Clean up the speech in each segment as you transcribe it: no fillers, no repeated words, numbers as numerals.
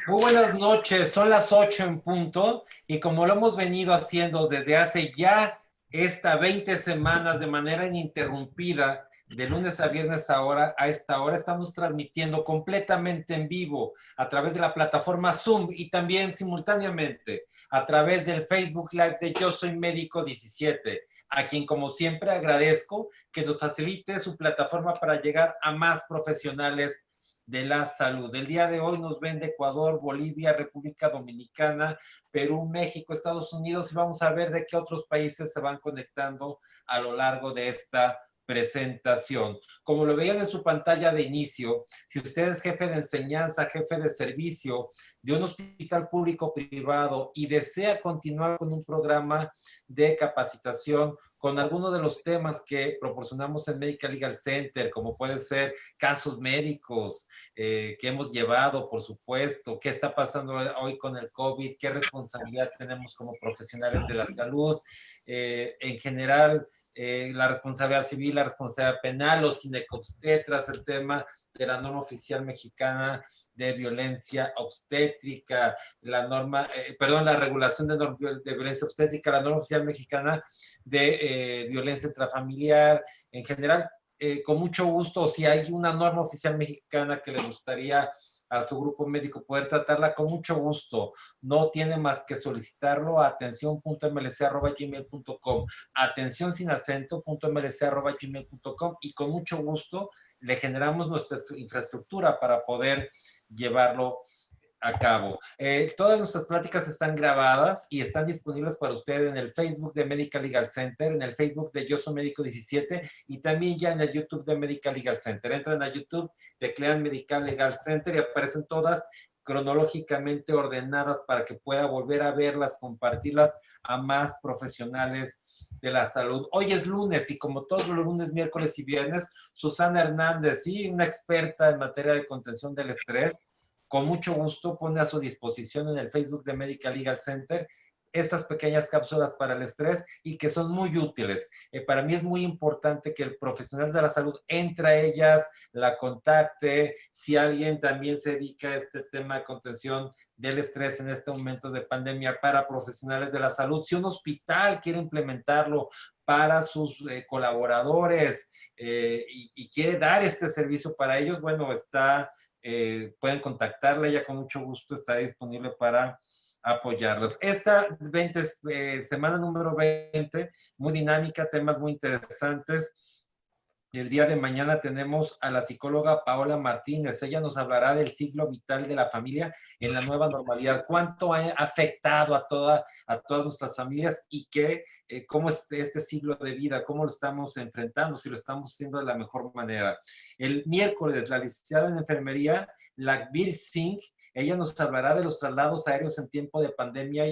Muy buenas noches, son las 8 en punto y como lo hemos venido haciendo desde hace ya 20 semanas de manera ininterrumpida, de lunes a viernes ahora, a esta hora, estamos transmitiendo completamente en vivo a través de la plataforma Zoom y también simultáneamente a través del Facebook Live de Yo Soy Médico 17, a quien como siempre agradezco que nos facilite su plataforma para llegar a más profesionales de la salud. El día de hoy nos ven de Ecuador, Bolivia, República Dominicana, Perú, México, Estados Unidos y vamos a ver de qué otros países se van conectando a lo largo de esta presentación. Como lo veían en su pantalla de inicio, si usted es jefe de enseñanza, jefe de servicio de un hospital público privado y desea continuar con un programa de capacitación con algunos de los temas que proporcionamos en Medical Legal Center, como puede ser casos médicos, que hemos llevado, por supuesto, qué está pasando hoy con el COVID, qué responsabilidad tenemos como profesionales de la salud, en general, la responsabilidad civil, la responsabilidad penal, los ginecobstetras, el tema de la norma oficial mexicana de violencia obstétrica, la norma, perdón, la regulación de violencia obstétrica, la norma oficial mexicana de violencia intrafamiliar, en general, con mucho gusto, si hay una norma oficial mexicana que le gustaría a su grupo médico poder tratarla, con mucho gusto. No tiene más que solicitarlo a atención.mlc@gmail.com, atención sin acento.mlc@gmail.com y con mucho gusto le generamos nuestra infraestructura para poder llevarlo a cabo. Todas nuestras pláticas están grabadas y están disponibles para usted en el Facebook de Medical Legal Center, en el Facebook de Yo Soy Médico 17 y también ya en el YouTube de Medical Legal Center. Entran a YouTube, teclean Medical Legal Center y aparecen todas cronológicamente ordenadas para que pueda volver a verlas, compartirlas a más profesionales de la salud. Hoy es lunes y como todos los lunes, miércoles y viernes, Susana Hernández, sí, una experta en materia de contención del estrés, con mucho gusto pone a su disposición en el Facebook de Medical Legal Center estas pequeñas cápsulas para el estrés y que son muy útiles. Para mí es muy importante que el profesional de la salud entre a ellas, la contacte, si alguien también se dedica a este tema de contención del estrés en este momento de pandemia para profesionales de la salud, si un hospital quiere implementarlo para sus colaboradores y quiere dar este servicio para ellos, bueno, pueden contactarla, ella con mucho gusto está disponible para apoyarlos. Esta semana número 20, muy dinámica, temas muy interesantes. El día de mañana tenemos a la psicóloga Paola Martínez. Ella nos hablará del ciclo vital de la familia en la nueva normalidad. ¿Cuánto ha afectado a todas nuestras familias y cómo es este ciclo de vida? ¿Cómo lo estamos enfrentando? Si lo estamos haciendo de la mejor manera. El miércoles, la licenciada en enfermería, Lakbir Singh, ella nos hablará de los traslados aéreos en tiempo de pandemia.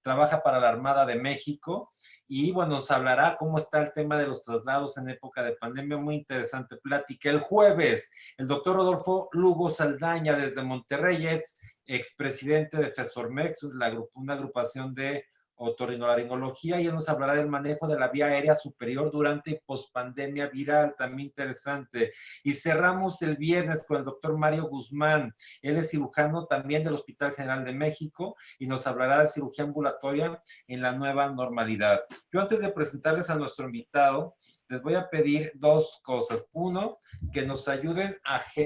Trabaja para la Armada de México y bueno, nos hablará cómo está el tema de los traslados en época de pandemia. Muy interesante plática. El jueves, el doctor Rodolfo Lugo Saldaña desde Monterrey, expresidente de FESORMEX, una agrupación de otorrinolaringología, y él nos hablará del manejo de la vía aérea superior durante y pospandemia viral, también interesante. Y cerramos el viernes con el doctor Mario Guzmán. Él es cirujano también del Hospital General de México y nos hablará de cirugía ambulatoria en la nueva normalidad. Yo antes de presentarles a nuestro invitado, les voy a pedir dos cosas. Uno, que nos ayuden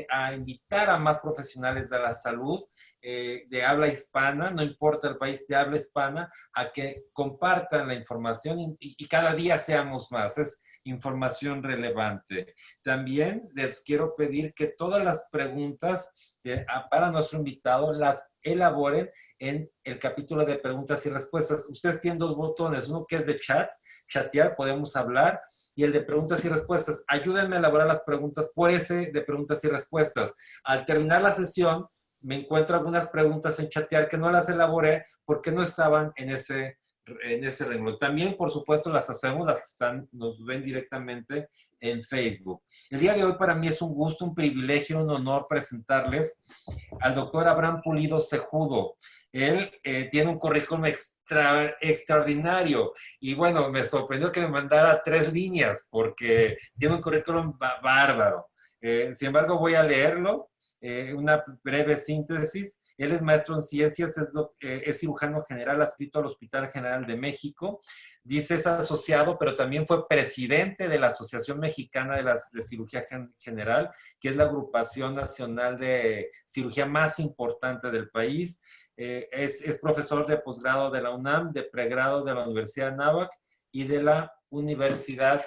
a invitar a más profesionales de la salud de habla hispana, no importa el país de habla hispana, a que compartan la información y cada día seamos más. Es información relevante. También les quiero pedir que todas las preguntas para nuestro invitado las elaboren en el capítulo de preguntas y respuestas. Ustedes tienen dos botones, uno que es de chat, chatear, podemos hablar, y el de preguntas y respuestas. Ayúdenme a elaborar las preguntas por ese de preguntas y respuestas. Al terminar la sesión, me encuentro algunas preguntas en chatear que no las elaboré porque no estaban en ese renglón. También, por supuesto, las hacemos, las que nos ven directamente en Facebook. El día de hoy para mí es un gusto, un privilegio, un honor presentarles al doctor Abraham Pulido Cejudo. Él tiene un currículum extraordinario y bueno, me sorprendió que me mandara 3 líneas porque tiene un currículum bárbaro. Sin embargo, voy a leerlo, una breve síntesis. Él es maestro en ciencias, es cirujano general adscrito al Hospital General de México. Dice es asociado, pero también fue presidente de la Asociación Mexicana de Cirugía General, que es la agrupación nacional de cirugía más importante del país. Es profesor de posgrado de la UNAM, de pregrado de la Universidad de Anáhuac y de la Universidad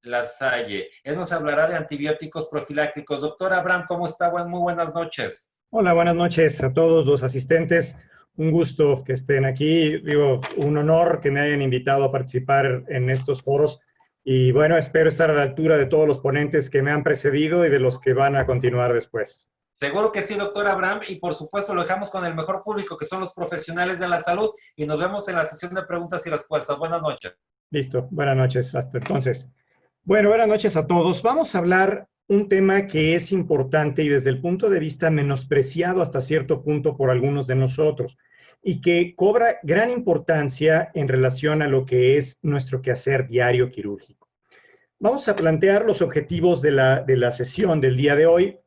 La Salle. Él nos hablará de antibióticos profilácticos. Doctor Abraham, ¿cómo está? Muy buenas noches. Hola, buenas noches a todos los asistentes. Un gusto que estén aquí. Digo, un honor que me hayan invitado a participar en estos foros. Y bueno, espero estar a la altura de todos los ponentes que me han precedido y de los que van a continuar después. Seguro que sí, doctor Abraham, y por supuesto lo dejamos con el mejor público, que son los profesionales de la salud, y nos vemos en la sesión de preguntas y respuestas. Buenas noches. Listo, buenas noches, hasta entonces. Bueno, buenas noches a todos. Vamos a hablar un tema que es importante y desde el punto de vista menospreciado hasta cierto punto por algunos de nosotros, y que cobra gran importancia en relación a lo que es nuestro quehacer diario quirúrgico. Vamos a plantear los objetivos de la sesión del día de hoy.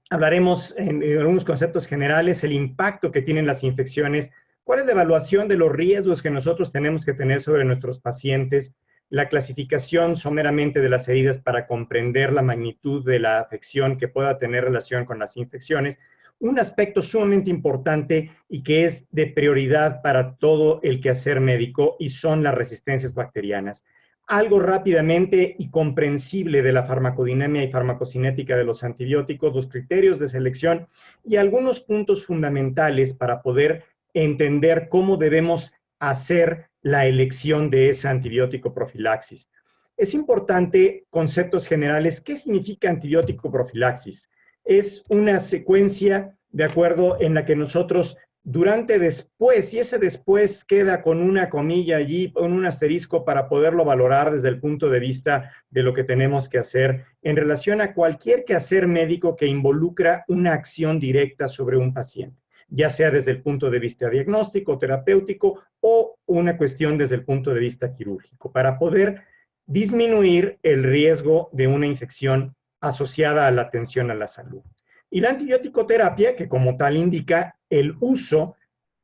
Hablaremos en algunos conceptos generales, el impacto que tienen las infecciones, cuál es la evaluación de los riesgos que nosotros tenemos que tener sobre nuestros pacientes, la clasificación someramente de las heridas para comprender la magnitud de la afección que pueda tener relación con las infecciones, un aspecto sumamente importante y que es de prioridad para todo el quehacer médico y son las resistencias bacterianas. Algo rápidamente y comprensible de la farmacodinámica y farmacocinética de los antibióticos, los criterios de selección y algunos puntos fundamentales para poder entender cómo debemos hacer la elección de ese antibiótico profilaxis. Es importante, conceptos generales, ¿qué significa antibiótico profilaxis? Es una secuencia de acuerdo en la que nosotros durante, después, y ese después queda con una comilla allí, con un asterisco para poderlo valorar desde el punto de vista de lo que tenemos que hacer en relación a cualquier quehacer médico que involucra una acción directa sobre un paciente, ya sea desde el punto de vista diagnóstico, terapéutico o una cuestión desde el punto de vista quirúrgico, para poder disminuir el riesgo de una infección asociada a la atención a la salud. Y la antibiótico-terapia, que como tal indica el uso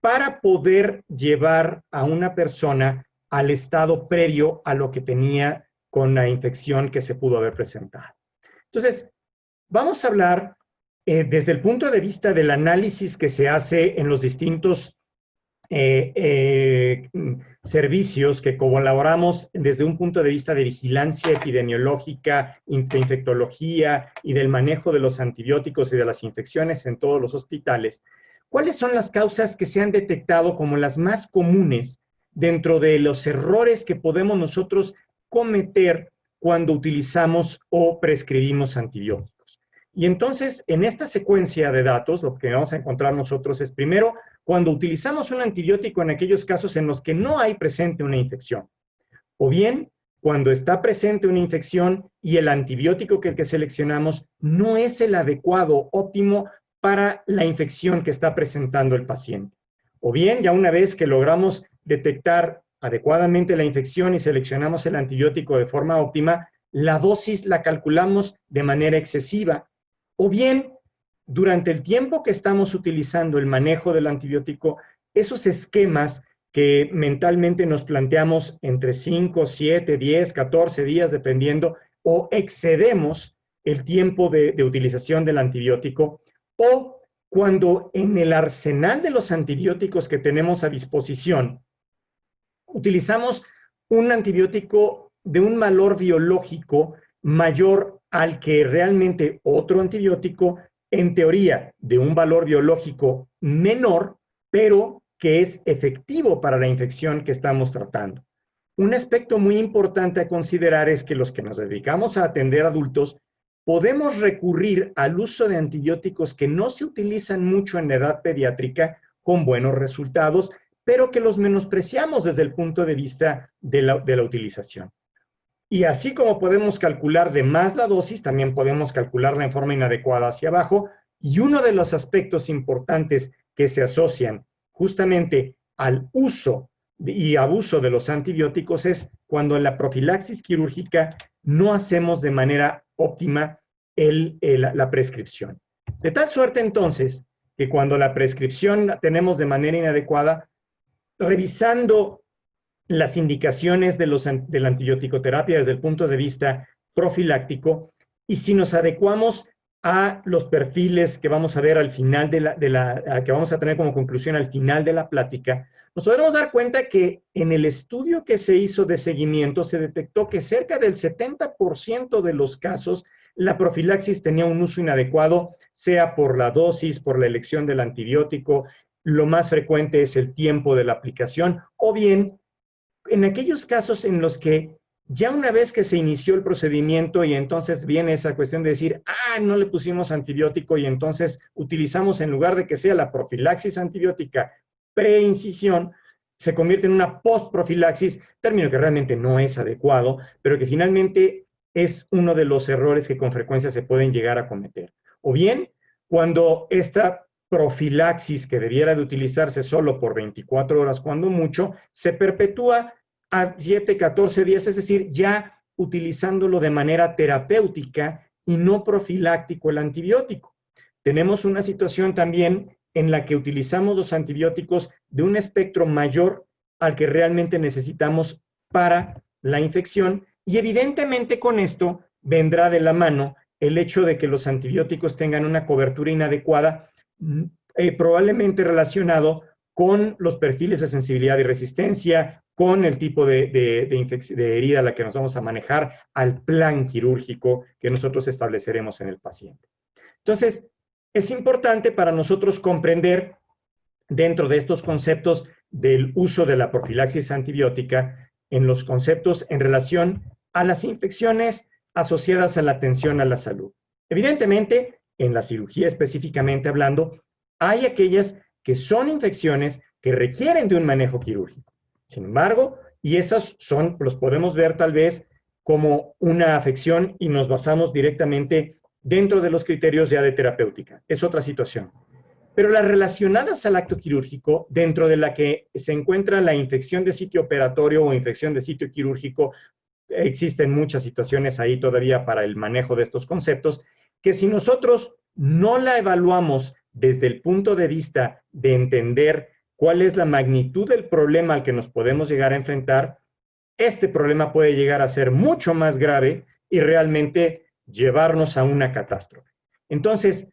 para poder llevar a una persona al estado previo a lo que tenía con la infección que se pudo haber presentado. Entonces, vamos a hablar desde el punto de vista del análisis que se hace en los distintos servicios que colaboramos desde un punto de vista de vigilancia epidemiológica, de infectología y del manejo de los antibióticos y de las infecciones en todos los hospitales. ¿Cuáles son las causas que se han detectado como las más comunes dentro de los errores que podemos nosotros cometer cuando utilizamos o prescribimos antibióticos? Y entonces, en esta secuencia de datos, lo que vamos a encontrar nosotros es, primero, cuando utilizamos un antibiótico en aquellos casos en los que no hay presente una infección, o bien cuando está presente una infección y el antibiótico que seleccionamos no es el adecuado, óptimo para la infección que está presentando el paciente. O bien, ya una vez que logramos detectar adecuadamente la infección y seleccionamos el antibiótico de forma óptima, la dosis la calculamos de manera excesiva. O bien, durante el tiempo que estamos utilizando el manejo del antibiótico, esos esquemas que mentalmente nos planteamos entre 5, 7, 10, 14 días, dependiendo, o excedemos el tiempo de utilización del antibiótico, o cuando en el arsenal de los antibióticos que tenemos a disposición, utilizamos un antibiótico de un valor biológico mayor al que realmente otro antibiótico, en teoría, de un valor biológico menor, pero que es efectivo para la infección que estamos tratando. Un aspecto muy importante a considerar es que los que nos dedicamos a atender adultos podemos recurrir al uso de antibióticos que no se utilizan mucho en la edad pediátrica con buenos resultados, pero que los menospreciamos desde el punto de vista de la utilización. Y así como podemos calcular de más la dosis, también podemos calcularla en forma inadecuada hacia abajo. Y uno de los aspectos importantes que se asocian justamente al uso y abuso de los antibióticos es cuando en la profilaxis quirúrgica no hacemos de manera óptima la prescripción. De tal suerte entonces que cuando la prescripción la tenemos de manera inadecuada, revisando las indicaciones de la antibiótico-terapia desde el punto de vista profiláctico, y si nos adecuamos a los perfiles que vamos a ver al final que vamos a tener como conclusión al final de la plática, nos podremos dar cuenta que en el estudio que se hizo de seguimiento se detectó que cerca del 70% de los casos la profilaxis tenía un uso inadecuado, sea por la dosis, por la elección del antibiótico, lo más frecuente es el tiempo de la aplicación, o bien en aquellos casos en los que ya una vez que se inició el procedimiento y entonces viene esa cuestión de decir, no le pusimos antibiótico y entonces utilizamos en lugar de que sea la profilaxis antibiótica preincisión, se convierte en una postprofilaxis, término que realmente no es adecuado, pero que finalmente es uno de los errores que con frecuencia se pueden llegar a cometer. O bien, cuando esta profilaxis que debiera de utilizarse solo por 24 horas, cuando mucho, se perpetúa a 7, 14 días, es decir, ya utilizándolo de manera terapéutica y no profiláctico el antibiótico. Tenemos una situación también en la que utilizamos los antibióticos de un espectro mayor al que realmente necesitamos para la infección, y evidentemente con esto vendrá de la mano el hecho de que los antibióticos tengan una cobertura inadecuada, probablemente relacionado con los perfiles de sensibilidad y resistencia, con el tipo de herida a la que nos vamos a manejar, al plan quirúrgico que nosotros estableceremos en el paciente. Entonces, es importante para nosotros comprender dentro de estos conceptos del uso de la profilaxis antibiótica, en los conceptos en relación a las infecciones asociadas a la atención a la salud. Evidentemente, en la cirugía específicamente hablando, hay aquellas que son infecciones que requieren de un manejo quirúrgico. Sin embargo, y esas los podemos ver tal vez como una afección y nos basamos directamente dentro de los criterios ya de terapéutica. Es otra situación. Pero las relacionadas al acto quirúrgico, dentro de la que se encuentra la infección de sitio operatorio o infección de sitio quirúrgico, existen muchas situaciones ahí todavía para el manejo de estos conceptos, que si nosotros no la evaluamos desde el punto de vista de entender cuál es la magnitud del problema al que nos podemos llegar a enfrentar, este problema puede llegar a ser mucho más grave y realmente llevarnos a una catástrofe. Entonces,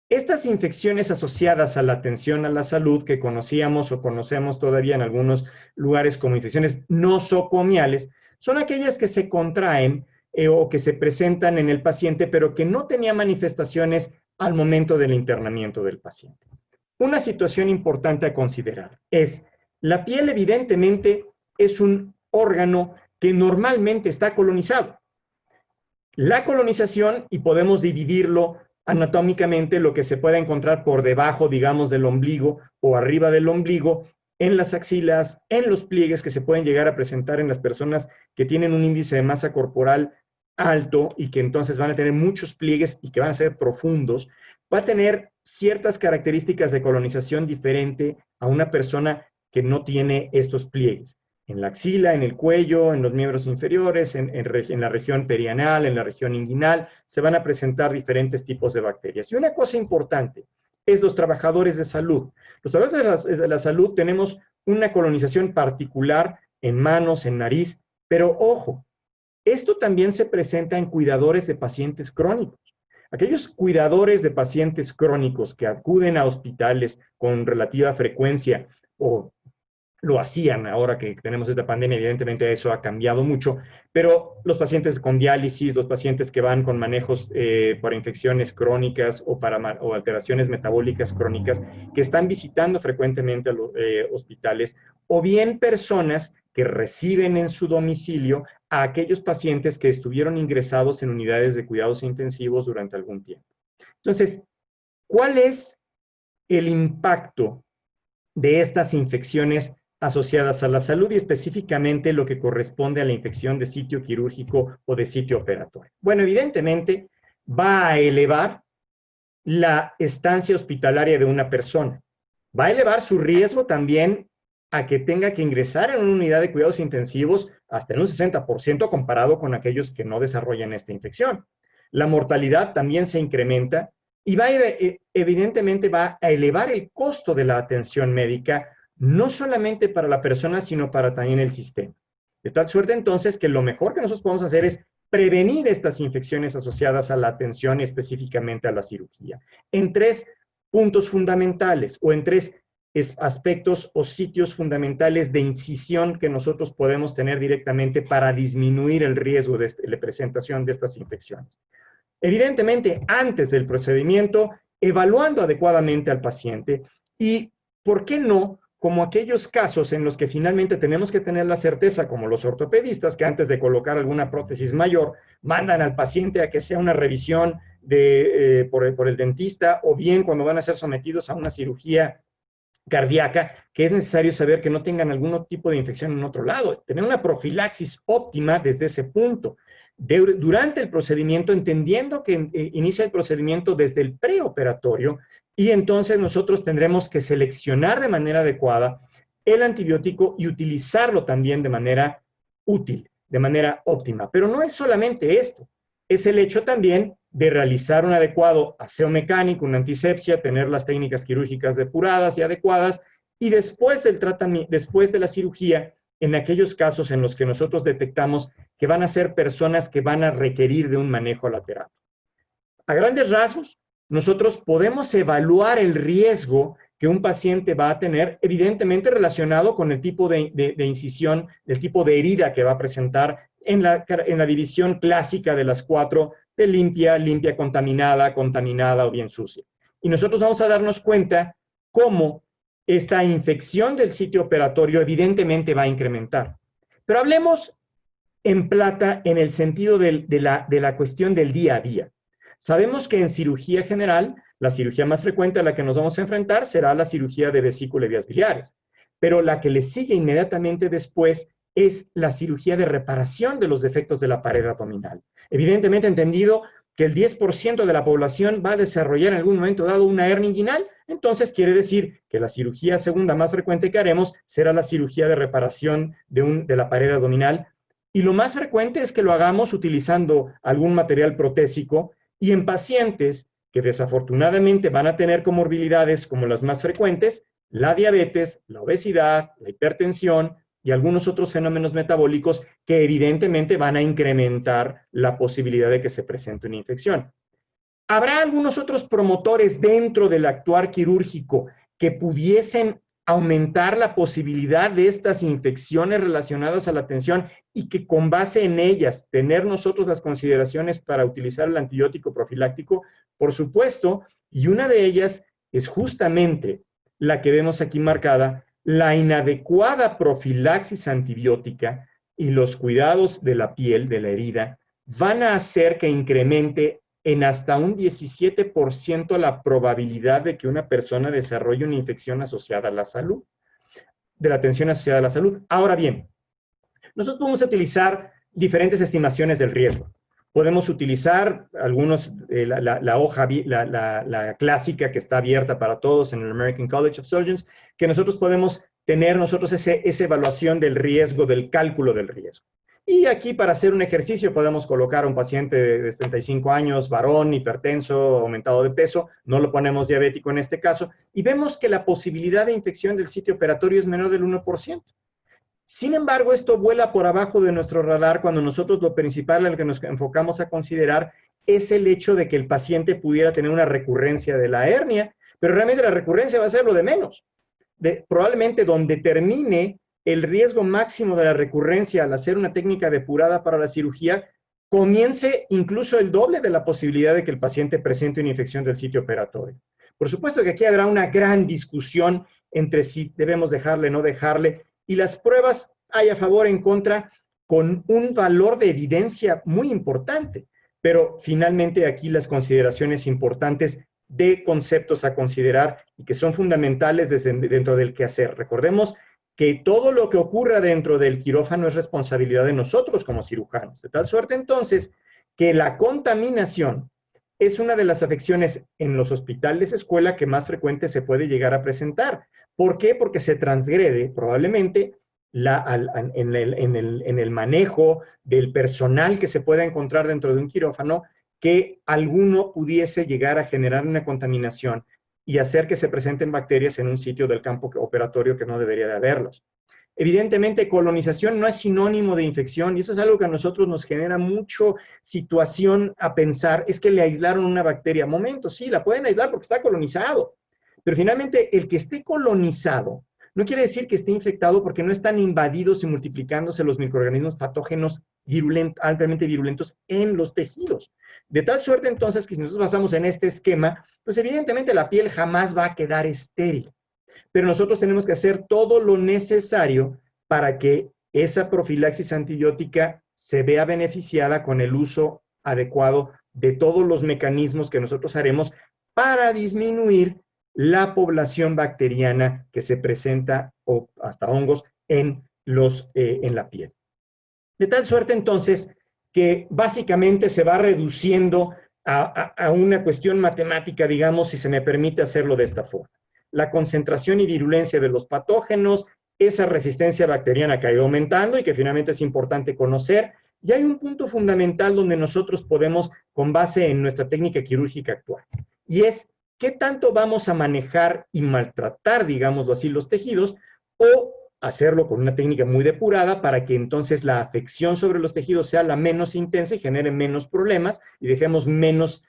estas infecciones asociadas a la atención a la salud que conocíamos o conocemos todavía en algunos lugares como infecciones nosocomiales, son aquellas que se contraen o que se presentan en el paciente, pero que no tenían manifestaciones al momento del internamiento del paciente. Una situación importante a considerar es, la piel evidentemente es un órgano que normalmente está colonizado. La colonización, y podemos dividirlo anatómicamente, lo que se puede encontrar por debajo, digamos, del ombligo o arriba del ombligo, en las axilas, en los pliegues que se pueden llegar a presentar en las personas que tienen un índice de masa corporal alto y que entonces van a tener muchos pliegues y que van a ser profundos, va a tener ciertas características de colonización diferente a una persona que no tiene estos pliegues. En la axila, en el cuello, en los miembros inferiores, en la región perianal, en la región inguinal, se van a presentar diferentes tipos de bacterias. Y una cosa importante es los trabajadores de salud. Los trabajadores de la salud tenemos una colonización particular en manos, en nariz, pero ojo, esto también se presenta en cuidadores de pacientes crónicos. Aquellos cuidadores de pacientes crónicos que acuden a hospitales con relativa frecuencia o lo hacían ahora que tenemos esta pandemia, evidentemente eso ha cambiado mucho, pero los pacientes con diálisis, los pacientes que van con manejos para infecciones crónicas o alteraciones metabólicas crónicas, que están visitando frecuentemente a los hospitales, o bien personas que reciben en su domicilio a aquellos pacientes que estuvieron ingresados en unidades de cuidados intensivos durante algún tiempo. Entonces, ¿cuál es el impacto de estas infecciones asociadas a la salud y específicamente lo que corresponde a la infección de sitio quirúrgico o de sitio operatorio? Bueno, evidentemente va a elevar la estancia hospitalaria de una persona. Va a elevar su riesgo también a que tenga que ingresar en una unidad de cuidados intensivos hasta en un 60% comparado con aquellos que no desarrollan esta infección. La mortalidad también se incrementa y evidentemente va a elevar el costo de la atención médica, no solamente para la persona, sino para también el sistema. De tal suerte entonces que lo mejor que nosotros podemos hacer es prevenir estas infecciones asociadas a la atención y específicamente a la cirugía, en 3 puntos fundamentales o en 3 aspectos o sitios fundamentales de incisión que nosotros podemos tener directamente para disminuir el riesgo de la presentación de estas infecciones. Evidentemente, antes del procedimiento, evaluando adecuadamente al paciente y, ¿por qué no?, como aquellos casos en los que finalmente tenemos que tener la certeza, como los ortopedistas, que antes de colocar alguna prótesis mayor, mandan al paciente a que sea una revisión por el dentista, o bien cuando van a ser sometidos a una cirugía cardíaca, que es necesario saber que no tengan algún tipo de infección en otro lado, tener una profilaxis óptima desde ese punto. Durante el procedimiento, entendiendo que inicia el procedimiento desde el preoperatorio, y entonces nosotros tendremos que seleccionar de manera adecuada el antibiótico y utilizarlo también de manera útil, de manera óptima. Pero no es solamente esto, es el hecho también de realizar un adecuado aseo mecánico, una antisepsia, tener las técnicas quirúrgicas depuradas y adecuadas, y después del tratamiento, después de la cirugía, en aquellos casos en los que nosotros detectamos que van a ser personas que van a requerir de un manejo lateral. A grandes rasgos, nosotros podemos evaluar el riesgo que un paciente va a tener, evidentemente relacionado con el tipo de incisión, el tipo de herida que va a presentar en la división clásica de las 4, de limpia, limpia, contaminada, contaminada o bien sucia. Y nosotros vamos a darnos cuenta cómo esta infección del sitio operatorio evidentemente va a incrementar. Pero hablemos en plata en el sentido de la cuestión del día a día. Sabemos que en cirugía general, la cirugía más frecuente a la que nos vamos a enfrentar será la cirugía de vesícula y vías biliares, pero la que le sigue inmediatamente después es la cirugía de reparación de los defectos de la pared abdominal. Evidentemente entendido que el 10% de la población va a desarrollar en algún momento dado una hernia inguinal, entonces quiere decir que la cirugía segunda más frecuente que haremos será la cirugía de reparación de la pared abdominal, y lo más frecuente es que lo hagamos utilizando algún material protésico, y en pacientes que desafortunadamente van a tener comorbilidades como las más frecuentes, la diabetes, la obesidad, la hipertensión y algunos otros fenómenos metabólicos que evidentemente van a incrementar la posibilidad de que se presente una infección. ¿Habrá algunos otros promotores dentro del actuar quirúrgico que pudiesen aumentar la posibilidad de estas infecciones relacionadas a la atención y que con base en ellas tener nosotros las consideraciones para utilizar el antibiótico profiláctico? Por supuesto, y una de ellas es justamente la que vemos aquí marcada, la inadecuada profilaxis antibiótica y los cuidados de la piel, de la herida, van a hacer que incremente en hasta un 17% la probabilidad de que una persona desarrolle una infección asociada a la salud, de la atención asociada a la salud. Ahora bien, nosotros podemos utilizar diferentes estimaciones del riesgo. Podemos utilizar algunos, la hoja, la clásica que está abierta para todos en el American College of Surgeons, que nosotros podemos tener esa evaluación del riesgo, del cálculo del riesgo. Y aquí, para hacer un ejercicio, podemos colocar a un paciente de 75 años, varón, hipertenso, aumentado de peso, no lo ponemos diabético en este caso, y vemos que la posibilidad de infección del sitio operatorio es menor del 1%. Sin embargo, esto vuela por abajo de nuestro radar cuando nosotros lo principal al que nos enfocamos a considerar es el hecho de que el paciente pudiera tener una recurrencia de la hernia, pero realmente la recurrencia va a ser lo de menos. Probablemente donde termine el riesgo máximo de la recurrencia al hacer una técnica depurada para la cirugía, comience incluso el doble de la posibilidad de que el paciente presente una infección del sitio operatorio. Por supuesto que aquí habrá una gran discusión entre si debemos dejarle o no dejarle, y las pruebas hay a favor o en contra con un valor de evidencia muy importante, pero finalmente aquí las consideraciones importantes de conceptos a considerar y que son fundamentales dentro del quehacer. Recordemos que todo lo que ocurra dentro del quirófano es responsabilidad de nosotros como cirujanos, de tal suerte entonces que la contaminación es una de las afecciones en los hospitales escuela que más frecuente se puede llegar a presentar. ¿Por qué? Porque se transgrede probablemente en el manejo del personal que se pueda encontrar dentro de un quirófano que alguno pudiese llegar a generar una contaminación y hacer que se presenten bacterias en un sitio del campo operatorio que no debería de haberlos. Evidentemente, colonización no es sinónimo de infección, y eso es algo que a nosotros nos genera mucho situación a pensar, es que le aislaron una bacteria. Momento, sí, la pueden aislar porque está colonizado, pero finalmente el que esté colonizado no quiere decir que esté infectado, porque no están invadidos y multiplicándose los microorganismos patógenos altamente virulentos en los tejidos. De tal suerte, entonces, que si nosotros basamos en este esquema, pues evidentemente la piel jamás va a quedar estéril. Pero nosotros tenemos que hacer todo lo necesario para que esa profilaxis antibiótica se vea beneficiada con el uso adecuado de todos los mecanismos que nosotros haremos para disminuir la población bacteriana que se presenta, o hasta hongos, en la piel. De tal suerte, entonces, que básicamente se va reduciendo a una cuestión matemática, digamos, si se me permite hacerlo de esta forma. La concentración y virulencia de los patógenos, esa resistencia bacteriana que ha ido aumentando y que finalmente es importante conocer. Y hay un punto fundamental donde nosotros podemos, con base en nuestra técnica quirúrgica actual, y es qué tanto vamos a manejar y maltratar, digámoslo así, los tejidos, o hacerlo con una técnica muy depurada para que entonces la afección sobre los tejidos sea la menos intensa y genere menos problemas y dejemos menos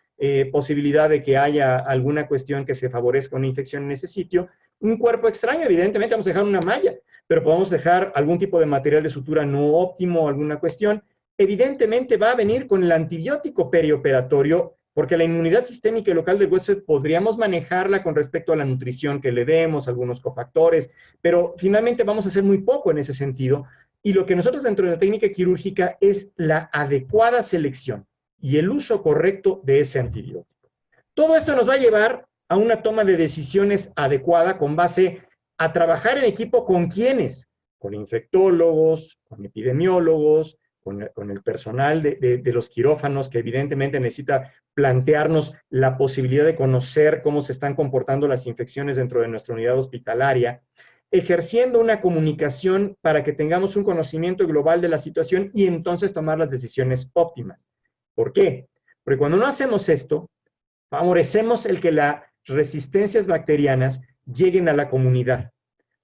posibilidad de que haya alguna cuestión que se favorezca una infección en ese sitio. Un cuerpo extraño, evidentemente vamos a dejar una malla, pero podemos dejar algún tipo de material de sutura no óptimo, alguna cuestión. Evidentemente va a venir con el antibiótico perioperatorio, porque la inmunidad sistémica y local del huésped podríamos manejarla con respecto a la nutrición que le demos, algunos cofactores, pero finalmente vamos a hacer muy poco en ese sentido. Y lo que nosotros dentro de la técnica quirúrgica es la adecuada selección y el uso correcto de ese antibiótico. Todo esto nos va a llevar a una toma de decisiones adecuada con base a trabajar en equipo con ¿quiénes? Con infectólogos, con epidemiólogos, con el personal de los quirófanos, que evidentemente necesita plantearnos la posibilidad de conocer cómo se están comportando las infecciones dentro de nuestra unidad hospitalaria, ejerciendo una comunicación para que tengamos un conocimiento global de la situación y entonces tomar las decisiones óptimas. ¿Por qué? Porque cuando no hacemos esto, favorecemos el que las resistencias bacterianas lleguen a la comunidad.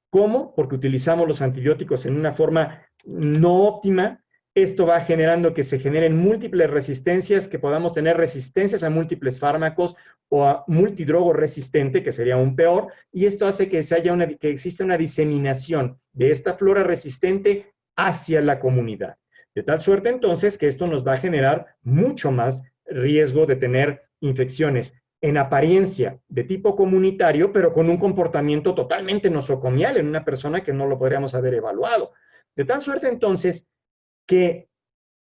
¿Cómo? Porque utilizamos los antibióticos en una forma no óptima. Esto va generando que se generen múltiples resistencias, que podamos tener resistencias a múltiples fármacos o a multidrogo resistente, que sería aún peor, y esto hace que exista una diseminación de esta flora resistente hacia la comunidad. De tal suerte, entonces, que esto nos va a generar mucho más riesgo de tener infecciones en apariencia de tipo comunitario, pero con un comportamiento totalmente nosocomial en una persona que no lo podríamos haber evaluado. De tal suerte, entonces, que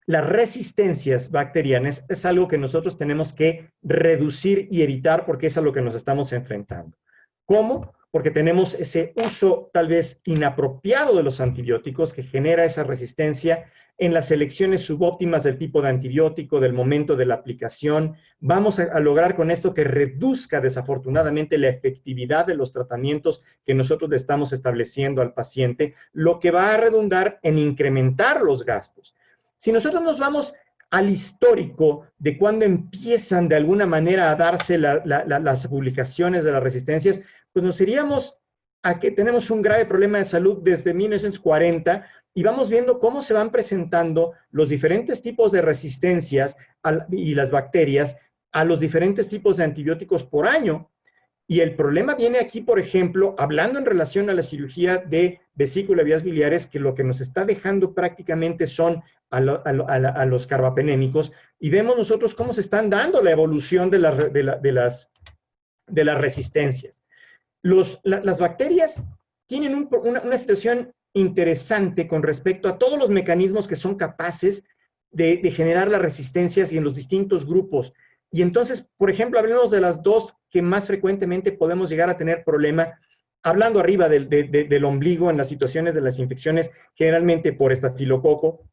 las resistencias bacterianas es algo que nosotros tenemos que reducir y evitar porque es a lo que nos estamos enfrentando. ¿Cómo? Porque tenemos ese uso tal vez inapropiado de los antibióticos que genera esa resistencia en las selecciones subóptimas del tipo de antibiótico, del momento de la aplicación. Vamos a lograr con esto que reduzca desafortunadamente la efectividad de los tratamientos que nosotros le estamos estableciendo al paciente, lo que va a redundar en incrementar los gastos. Si nosotros nos vamos al histórico de cuando empiezan de alguna manera a darse las publicaciones de las resistencias, pues nos iríamos a que tenemos un grave problema de salud desde 1940 y vamos viendo cómo se van presentando los diferentes tipos de resistencias y las bacterias a los diferentes tipos de antibióticos por año. Y el problema viene aquí, por ejemplo, hablando en relación a la cirugía de vesícula y vías biliares, que lo que nos está dejando prácticamente son a los carbapenémicos, y vemos nosotros cómo se están dando la evolución de las resistencias. Las bacterias tienen una situación interesante con respecto a todos los mecanismos que son capaces de generar las resistencias y en los distintos grupos. Y entonces, por ejemplo, hablemos de las dos que más frecuentemente podemos llegar a tener problema, hablando arriba del ombligo en las situaciones de las infecciones, generalmente por estafilococo,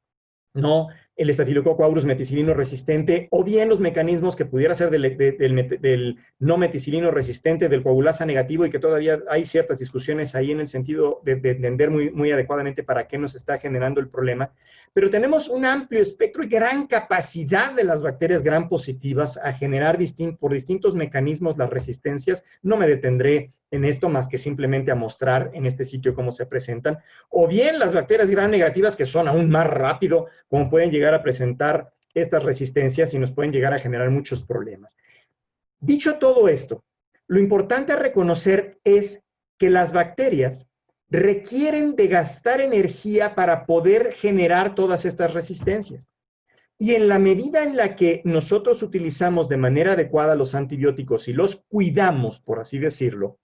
¿no? El Staphylococcus aureus meticilino resistente, o bien los mecanismos que pudiera ser del no meticilino resistente, del coagulasa negativo, y que todavía hay ciertas discusiones ahí en el sentido de entender muy adecuadamente para qué nos está generando el problema. Pero tenemos un amplio espectro y gran capacidad de las bacterias gram positivas a generar por distintos mecanismos las resistencias. No me detendré en esto más que simplemente a mostrar en este sitio cómo se presentan, o bien las bacterias gram negativas, que son aún más rápido, como pueden llegar a presentar estas resistencias y nos pueden llegar a generar muchos problemas. Dicho todo esto, lo importante a reconocer es que las bacterias requieren de gastar energía para poder generar todas estas resistencias. Y en la medida en la que nosotros utilizamos de manera adecuada los antibióticos y los cuidamos, por así decirlo,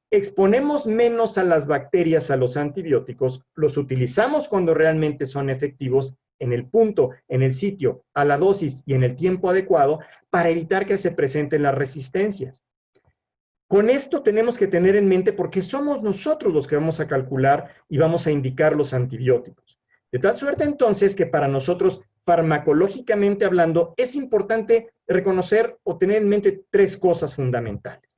exponemos menos a las bacterias a los antibióticos, los utilizamos cuando realmente son efectivos en el punto, en el sitio, a la dosis y en el tiempo adecuado para evitar que se presenten las resistencias. Con esto tenemos que tener en mente porque somos nosotros los que vamos a calcular y vamos a indicar los antibióticos. De tal suerte entonces que para nosotros, farmacológicamente hablando, es importante reconocer o tener en mente tres cosas fundamentales.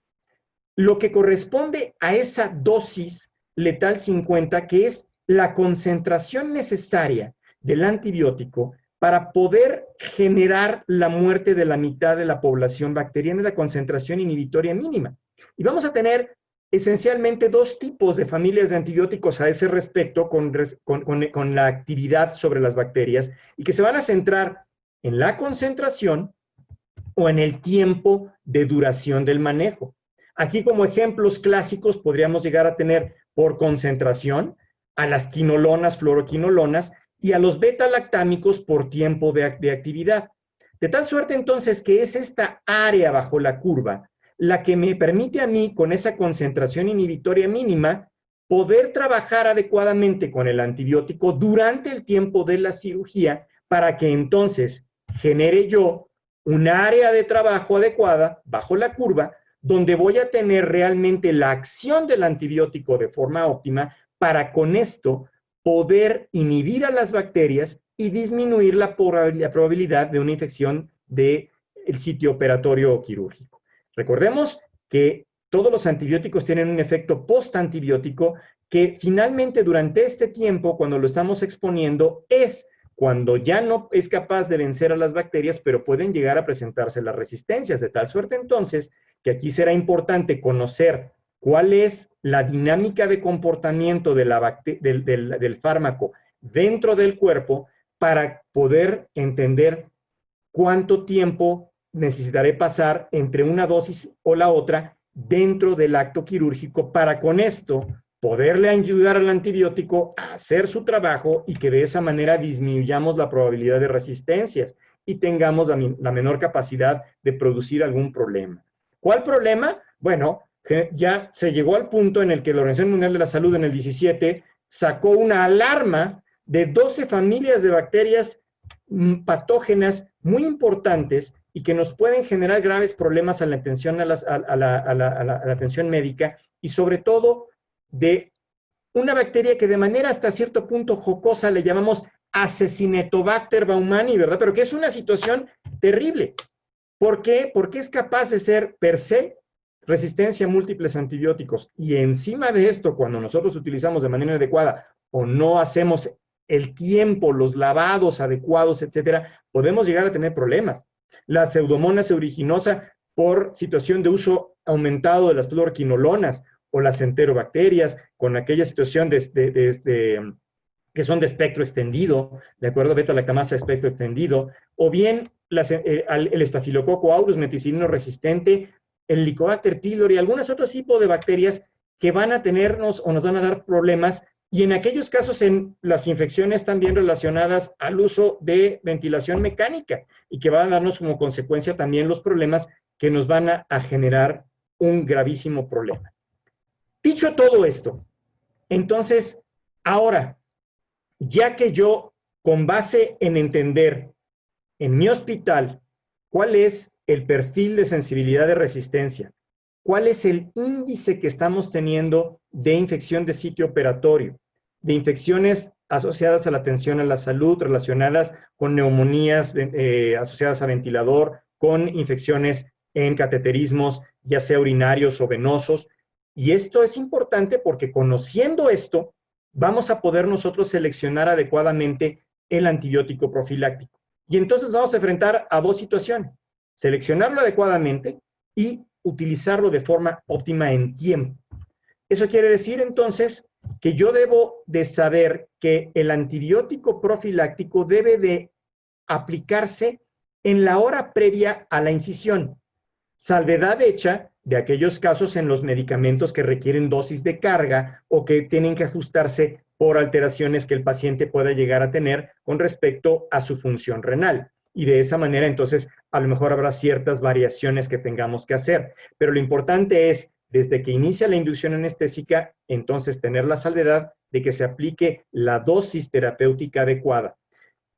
Lo que corresponde a esa dosis letal 50, que es la concentración necesaria del antibiótico para poder generar la muerte de la mitad de la población bacteriana, la concentración inhibitoria mínima. Y vamos a tener esencialmente dos tipos de familias de antibióticos a ese respecto con la actividad sobre las bacterias y que se van a centrar en la concentración o en el tiempo de duración del manejo. Aquí como ejemplos clásicos podríamos llegar a tener por concentración a las quinolonas, fluoroquinolonas y a los beta-lactámicos por tiempo de actividad. De tal suerte entonces que es esta área bajo la curva la que me permite a mí con esa concentración inhibitoria mínima poder trabajar adecuadamente con el antibiótico durante el tiempo de la cirugía para que entonces genere yo un área de trabajo adecuada bajo la curva donde voy a tener realmente la acción del antibiótico de forma óptima para con esto poder inhibir a las bacterias y disminuir la probabilidad de una infección del sitio operatorio o quirúrgico. Recordemos que todos los antibióticos tienen un efecto postantibiótico que finalmente durante este tiempo, cuando lo estamos exponiendo, es cuando ya no es capaz de vencer a las bacterias, pero pueden llegar a presentarse las resistencias, de tal suerte entonces que aquí será importante conocer cuál es la dinámica de comportamiento de del fármaco dentro del cuerpo para poder entender cuánto tiempo necesitaré pasar entre una dosis o la otra dentro del acto quirúrgico para con esto poderle ayudar al antibiótico a hacer su trabajo y que de esa manera disminuyamos la probabilidad de resistencias y tengamos la menor capacidad de producir algún problema. ¿Cuál problema? Bueno, que ya se llegó al punto en el que la Organización Mundial de la Salud en el 17 sacó una alarma de 12 familias de bacterias patógenas muy importantes y que nos pueden generar graves problemas a la atención, a la atención médica y sobre todo de una bacteria que de manera hasta cierto punto jocosa le llamamos Acinetobacter baumannii, ¿verdad? Pero que es una situación terrible. ¿Por qué? Porque es capaz de ser per se resistencia a múltiples antibióticos. Y encima de esto, cuando nosotros utilizamos de manera adecuada o no hacemos el tiempo, los lavados adecuados, etcétera, podemos llegar a tener problemas. La Pseudomonas aeruginosa por situación de uso aumentado de las fluoroquinolonas o las enterobacterias con aquella situación que son de espectro extendido, de acuerdo, beta-lactamasa de espectro extendido, o bien el Staphylococcus aureus meticilino resistente, el Helicobacter pylori y algunos otros tipos de bacterias que van a tenernos o nos van a dar problemas, y en aquellos casos en las infecciones también relacionadas al uso de ventilación mecánica y que van a darnos como consecuencia también los problemas que nos van a generar un gravísimo problema. Dicho todo esto, entonces, ahora, ya que yo, con base en entender en mi hospital cuál es el perfil de sensibilidad de resistencia, cuál es el índice que estamos teniendo de infección de sitio operatorio, de infecciones asociadas a la atención a la salud, relacionadas con neumonías asociadas a ventilador, con infecciones en cateterismos, ya sea urinarios o venosos. Y esto es importante porque conociendo esto, vamos a poder nosotros seleccionar adecuadamente el antibiótico profiláctico. Y entonces vamos a enfrentar a dos situaciones: seleccionarlo adecuadamente y utilizarlo de forma óptima en tiempo. Eso quiere decir entonces que yo debo de saber que el antibiótico profiláctico debe de aplicarse en la hora previa a la incisión, salvedad hecha de aquellos casos en los medicamentos que requieren dosis de carga o que tienen que ajustarse por alteraciones que el paciente pueda llegar a tener con respecto a su función renal. Y de esa manera, entonces, a lo mejor habrá ciertas variaciones que tengamos que hacer. Pero lo importante es, desde que inicia la inducción anestésica, entonces tener la salvedad de que se aplique la dosis terapéutica adecuada.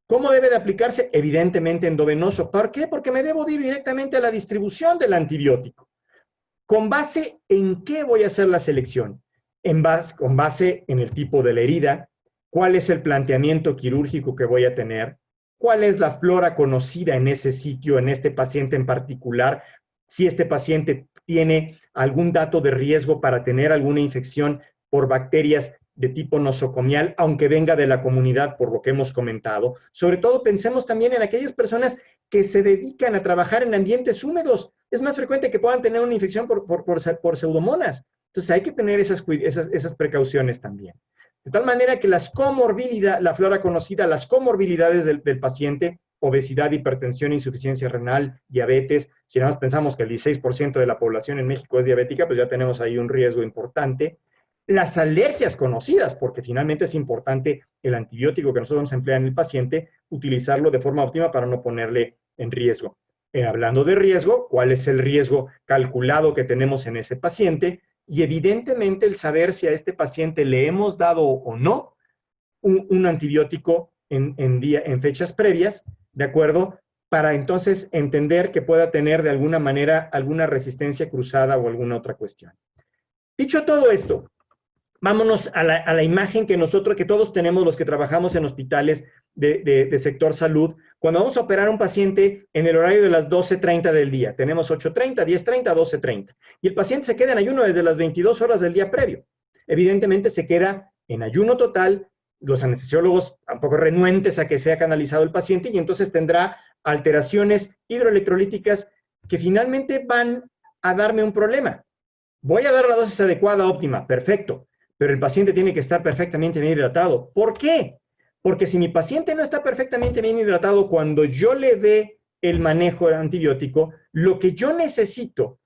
¿Cómo debe de aplicarse? Evidentemente endovenoso. ¿Por qué? Porque me debo ir directamente a la distribución del antibiótico. ¿Con base en qué voy a hacer la selección? Con base en el tipo de la herida, cuál es el planteamiento quirúrgico que voy a tener, cuál es la flora conocida en ese sitio, en este paciente en particular, si este paciente tiene algún dato de riesgo para tener alguna infección por bacterias de tipo nosocomial, aunque venga de la comunidad, por lo que hemos comentado. Sobre todo pensemos también en aquellas personas que se dedican a trabajar en ambientes húmedos. Es más frecuente que puedan tener una infección por pseudomonas. Entonces hay que tener esas precauciones también. De tal manera que las comorbilidades, la flora conocida, las comorbilidades del paciente, obesidad, hipertensión, insuficiencia renal, diabetes, si nada más pensamos que el 16% de la población en México es diabética, pues ya tenemos ahí un riesgo importante. Las alergias conocidas, porque finalmente es importante el antibiótico que nosotros vamos a emplear en el paciente, utilizarlo de forma óptima para no ponerle en riesgo. Hablando de riesgo, ¿cuál es el riesgo calculado que tenemos en ese paciente? Y evidentemente el saber si a este paciente le hemos dado o no un antibiótico en fechas previas, ¿de acuerdo? Para entonces entender que pueda tener de alguna manera alguna resistencia cruzada o alguna otra cuestión. Dicho todo esto, vámonos a la imagen que todos tenemos los que trabajamos en hospitales de sector salud, cuando vamos a operar a un paciente en el horario de las 12:30 del día. Tenemos 8:30, 10:30, 12:30. Y el paciente se queda en ayuno desde las 22 horas del día previo. Evidentemente se queda en ayuno total, los anestesiólogos tampoco renuentes a que sea canalizado el paciente, y entonces tendrá alteraciones hidroelectrolíticas que finalmente van a darme un problema. Voy a dar la dosis adecuada, óptima, perfecto, pero el paciente tiene que estar perfectamente bien hidratado. ¿Por qué? Porque si mi paciente no está perfectamente bien hidratado, cuando yo le dé el manejo del antibiótico, lo que yo necesito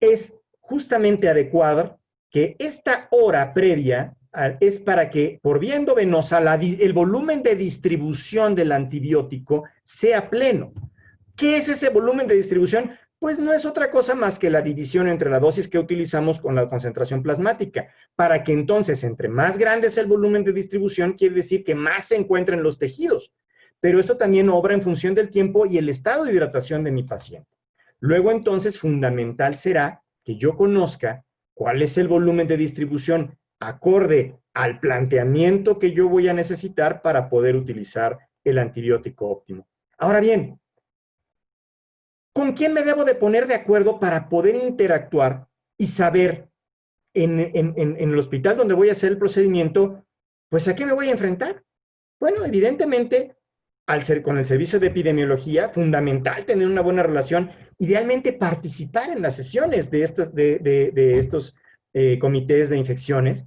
es justamente adecuar que esta hora previa es para que por vía endovenosa el volumen de distribución del antibiótico sea pleno. ¿Qué es ese volumen de distribución? Pues no es otra cosa más que la división entre la dosis que utilizamos con la concentración plasmática, para que entonces entre más grande es el volumen de distribución, quiere decir que más se encuentra en los tejidos. Pero esto también obra en función del tiempo y el estado de hidratación de mi paciente. Luego entonces fundamental será que yo conozca cuál es el volumen de distribución acorde al planteamiento que yo voy a necesitar para poder utilizar el antibiótico óptimo. Ahora bien, ¿con quién me debo de poner de acuerdo para poder interactuar y saber en el hospital donde voy a hacer el procedimiento, pues a qué me voy a enfrentar? Bueno, evidentemente, con el servicio de epidemiología, fundamental tener una buena relación, idealmente participar en las sesiones de estos comités de infecciones,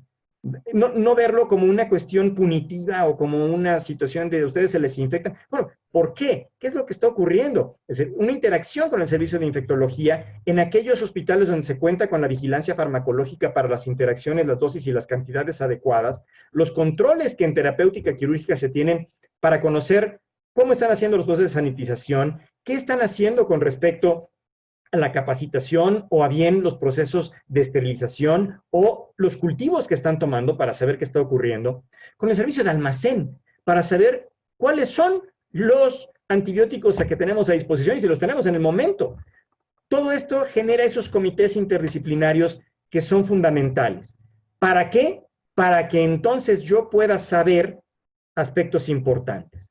no verlo como una cuestión punitiva o como una situación de ustedes se les infectan. Bueno, ¿por qué? ¿Qué es lo que está ocurriendo? Es decir, una interacción con el servicio de infectología en aquellos hospitales donde se cuenta con la vigilancia farmacológica para las interacciones, las dosis y las cantidades adecuadas, los controles que en terapéutica quirúrgica se tienen para conocer cómo están haciendo los procesos de sanitización, qué están haciendo con respecto a la capacitación o a bien los procesos de esterilización o los cultivos que están tomando para saber qué está ocurriendo, con el servicio de almacén para saber cuáles son los antibióticos que tenemos a disposición y si los tenemos en el momento. Todo esto genera esos comités interdisciplinarios que son fundamentales. ¿Para qué? Para que entonces yo pueda saber aspectos importantes.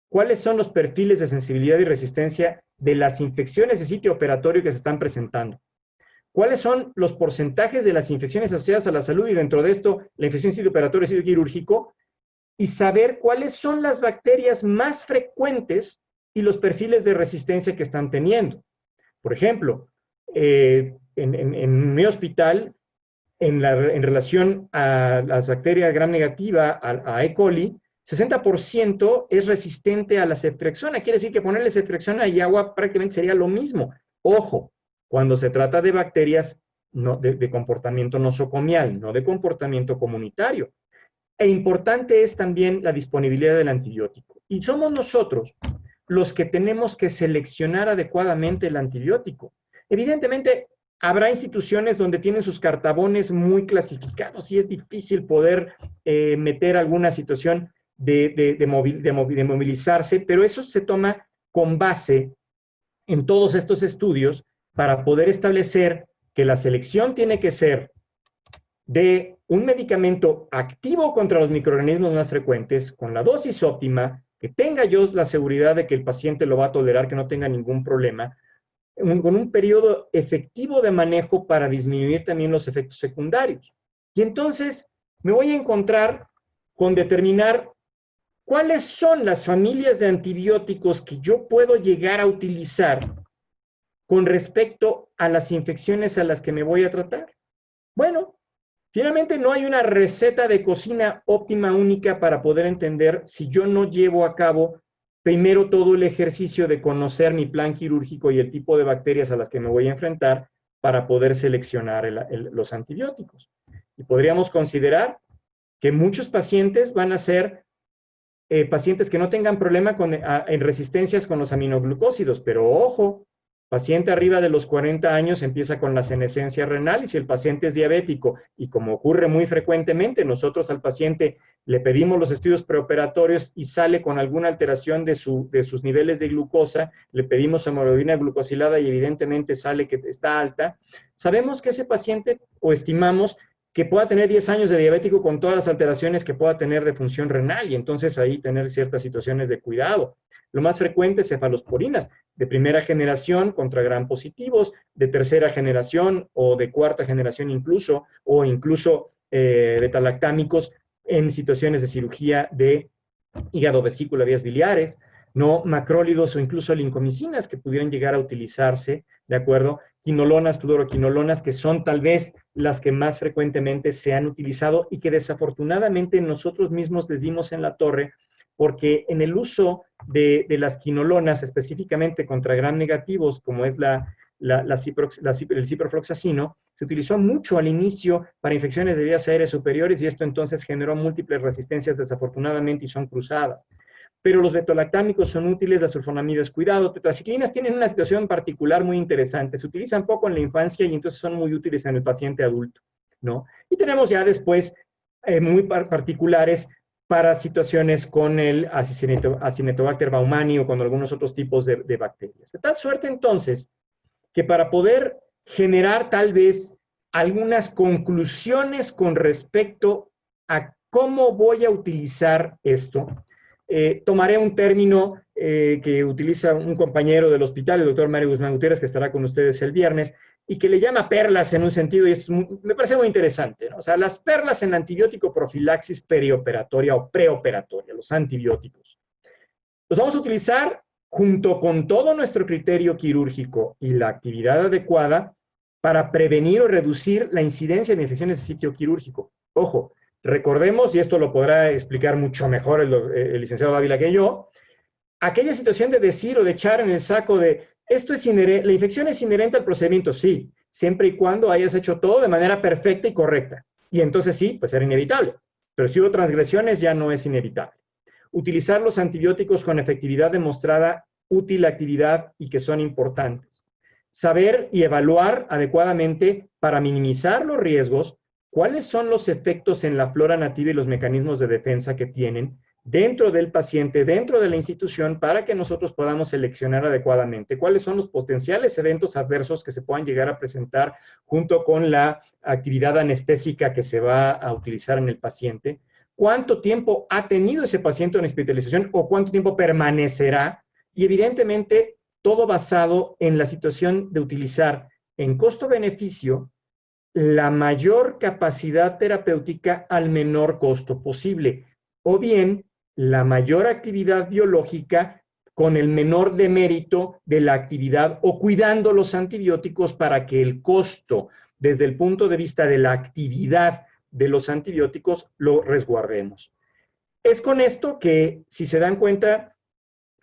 ¿Cuáles son los perfiles de sensibilidad y resistencia de las infecciones de sitio operatorio que se están presentando? ¿Cuáles son los porcentajes de las infecciones asociadas a la salud y dentro de esto la infección de sitio operatorio y sitio quirúrgico? Y saber cuáles son las bacterias más frecuentes y los perfiles de resistencia que están teniendo. Por ejemplo, en mi hospital, en relación a las bacterias gram negativa, a E. coli, 60% es resistente a la ceftriaxona. Quiere decir que ponerle ceftriaxona y agua prácticamente sería lo mismo. Ojo, cuando se trata de bacterias de comportamiento nosocomial, no de comportamiento comunitario. E importante es también la disponibilidad del antibiótico. Y somos nosotros los que tenemos que seleccionar adecuadamente el antibiótico. Evidentemente, habrá instituciones donde tienen sus cartabones muy clasificados y es difícil poder meter alguna situación de movilizarse, pero eso se toma con base en todos estos estudios para poder establecer que la selección tiene que ser de un medicamento activo contra los microorganismos más frecuentes, con la dosis óptima, que tenga yo la seguridad de que el paciente lo va a tolerar, que no tenga ningún problema, con un periodo efectivo de manejo para disminuir también los efectos secundarios. Y entonces me voy a encontrar con determinar cuáles son las familias de antibióticos que yo puedo llegar a utilizar con respecto a las infecciones a las que me voy a tratar. Bueno, finalmente no hay una receta de cocina óptima única para poder entender si yo no llevo a cabo primero todo el ejercicio de conocer mi plan quirúrgico y el tipo de bacterias a las que me voy a enfrentar para poder seleccionar los antibióticos. Y podríamos considerar que muchos pacientes van a ser pacientes que no tengan problema en resistencias con los aminoglucósidos, pero ojo, paciente arriba de los 40 años empieza con la senescencia renal y si el paciente es diabético y como ocurre muy frecuentemente, nosotros al paciente le pedimos los estudios preoperatorios y sale con alguna alteración de sus niveles de glucosa, le pedimos hemoglobina glucosilada y evidentemente sale que está alta, sabemos que ese paciente o estimamos que pueda tener 10 años de diabético con todas las alteraciones que pueda tener de función renal y entonces ahí tener ciertas situaciones de cuidado. Lo más frecuente es cefalosporinas, de primera generación contra gram positivos, de tercera generación o de cuarta generación incluso, o incluso betalactámicos en situaciones de cirugía de hígado, vesícula, vías biliares, ¿no? Macrólidos o incluso lincomicinas que pudieran llegar a utilizarse, ¿de acuerdo? Quinolonas, fluoroquinolonas, que son tal vez las que más frecuentemente se han utilizado y que desafortunadamente nosotros mismos les dimos en la torre porque en el uso de las quinolonas, específicamente contra gram negativos, como es el ciprofloxacino, se utilizó mucho al inicio para infecciones de vías aéreas superiores y esto entonces generó múltiples resistencias desafortunadamente y son cruzadas. Pero los betolactámicos son útiles, las sulfonamidas, cuidado. Tetraciclinas tienen una situación particular muy interesante. Se utilizan poco en la infancia y entonces son muy útiles en el paciente adulto, ¿no? Y tenemos ya después muy particulares para situaciones con el Acinetobacter baumannii o con algunos otros tipos de bacterias. De tal suerte, entonces, que para poder generar tal vez algunas conclusiones con respecto a cómo voy a utilizar esto, tomaré un término que utiliza un compañero del hospital, el doctor Mario Guzmán Gutiérrez, que estará con ustedes el viernes, y que le llama perlas en un sentido, y me parece muy interesante, ¿no? O sea, las perlas en la antibiótico profilaxis perioperatoria o preoperatoria, los antibióticos. Los vamos a utilizar junto con todo nuestro criterio quirúrgico y la actividad adecuada para prevenir o reducir la incidencia de infecciones de sitio quirúrgico. Ojo, recordemos, y esto lo podrá explicar mucho mejor el licenciado Dávila que yo, aquella situación de decir o de echar en el saco de esto es la infección es inherente al procedimiento, sí, siempre y cuando hayas hecho todo de manera perfecta y correcta. Y entonces sí, pues era inevitable. Pero si hubo transgresiones, ya no es inevitable. Utilizar los antibióticos con efectividad demostrada, útil actividad y que son importantes. Saber y evaluar adecuadamente para minimizar los riesgos, cuáles son los efectos en la flora nativa y los mecanismos de defensa que tienen dentro del paciente, dentro de la institución, para que nosotros podamos seleccionar adecuadamente cuáles son los potenciales eventos adversos que se puedan llegar a presentar junto con la actividad anestésica que se va a utilizar en el paciente, cuánto tiempo ha tenido ese paciente en hospitalización o cuánto tiempo permanecerá, y evidentemente todo basado en la situación de utilizar en costo-beneficio la mayor capacidad terapéutica al menor costo posible, o bien la mayor actividad biológica con el menor demérito de la actividad, o cuidando los antibióticos para que el costo desde el punto de vista de la actividad de los antibióticos lo resguardemos. Es con esto que, si se dan cuenta,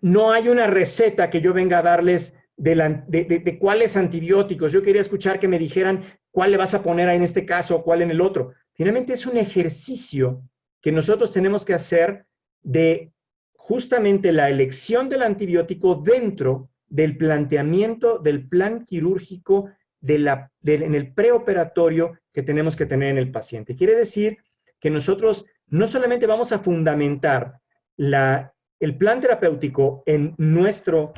no hay una receta que yo venga a darles de cuáles antibióticos. Yo quería escuchar que me dijeran cuál le vas a poner en este caso o cuál en el otro. Finalmente es un ejercicio que nosotros tenemos que hacer de justamente la elección del antibiótico dentro del planteamiento del plan quirúrgico en el preoperatorio que tenemos que tener en el paciente. Quiere decir que nosotros no solamente vamos a fundamentar el plan terapéutico en nuestra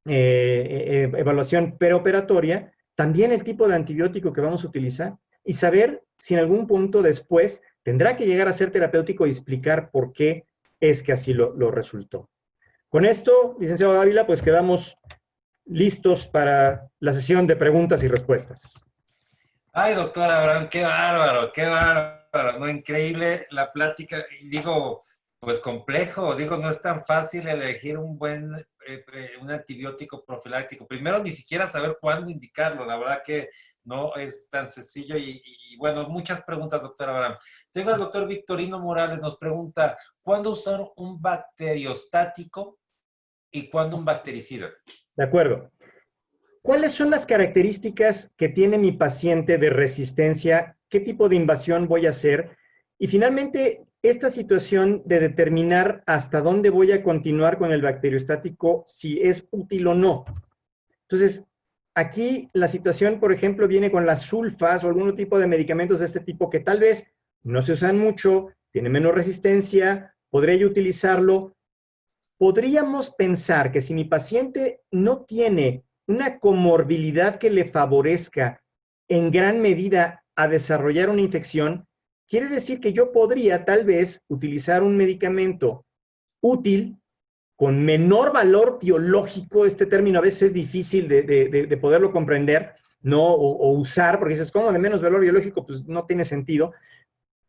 evaluación preoperatoria, también el tipo de antibiótico que vamos a utilizar y saber si en algún punto después tendrá que llegar a ser terapéutico y explicar por qué es que así lo resultó. Con esto, licenciado Ávila, pues quedamos listos para la sesión de preguntas y respuestas. Ay, doctor Abraham, qué bárbaro, ¿no? Increíble la plática. Y digo, pues complejo, digo, no es tan fácil elegir un antibiótico profiláctico. Primero, ni siquiera saber cuándo indicarlo, la verdad que no es tan sencillo. Y bueno, muchas preguntas, doctor Abraham. Tengo al doctor Victorino Morales, nos pregunta, ¿cuándo usar un bacteriostático y cuándo un bactericida? De acuerdo. ¿Cuáles son las características que tiene mi paciente de resistencia? ¿Qué tipo de invasión voy a hacer? Y finalmente, esta situación de determinar hasta dónde voy a continuar con el bacteriostático, si es útil o no. Entonces, aquí la situación, por ejemplo, viene con las sulfas o algún tipo de medicamentos de este tipo que tal vez no se usan mucho, tienen menos resistencia, podría yo utilizarlo. Podríamos pensar que si mi paciente no tiene una comorbilidad que le favorezca en gran medida a desarrollar una infección, quiere decir que yo podría tal vez utilizar un medicamento útil con menor valor biológico. Este término a veces es difícil de poderlo comprender, ¿no? O usar, porque dices, ¿cómo de menos valor biológico? Pues no tiene sentido.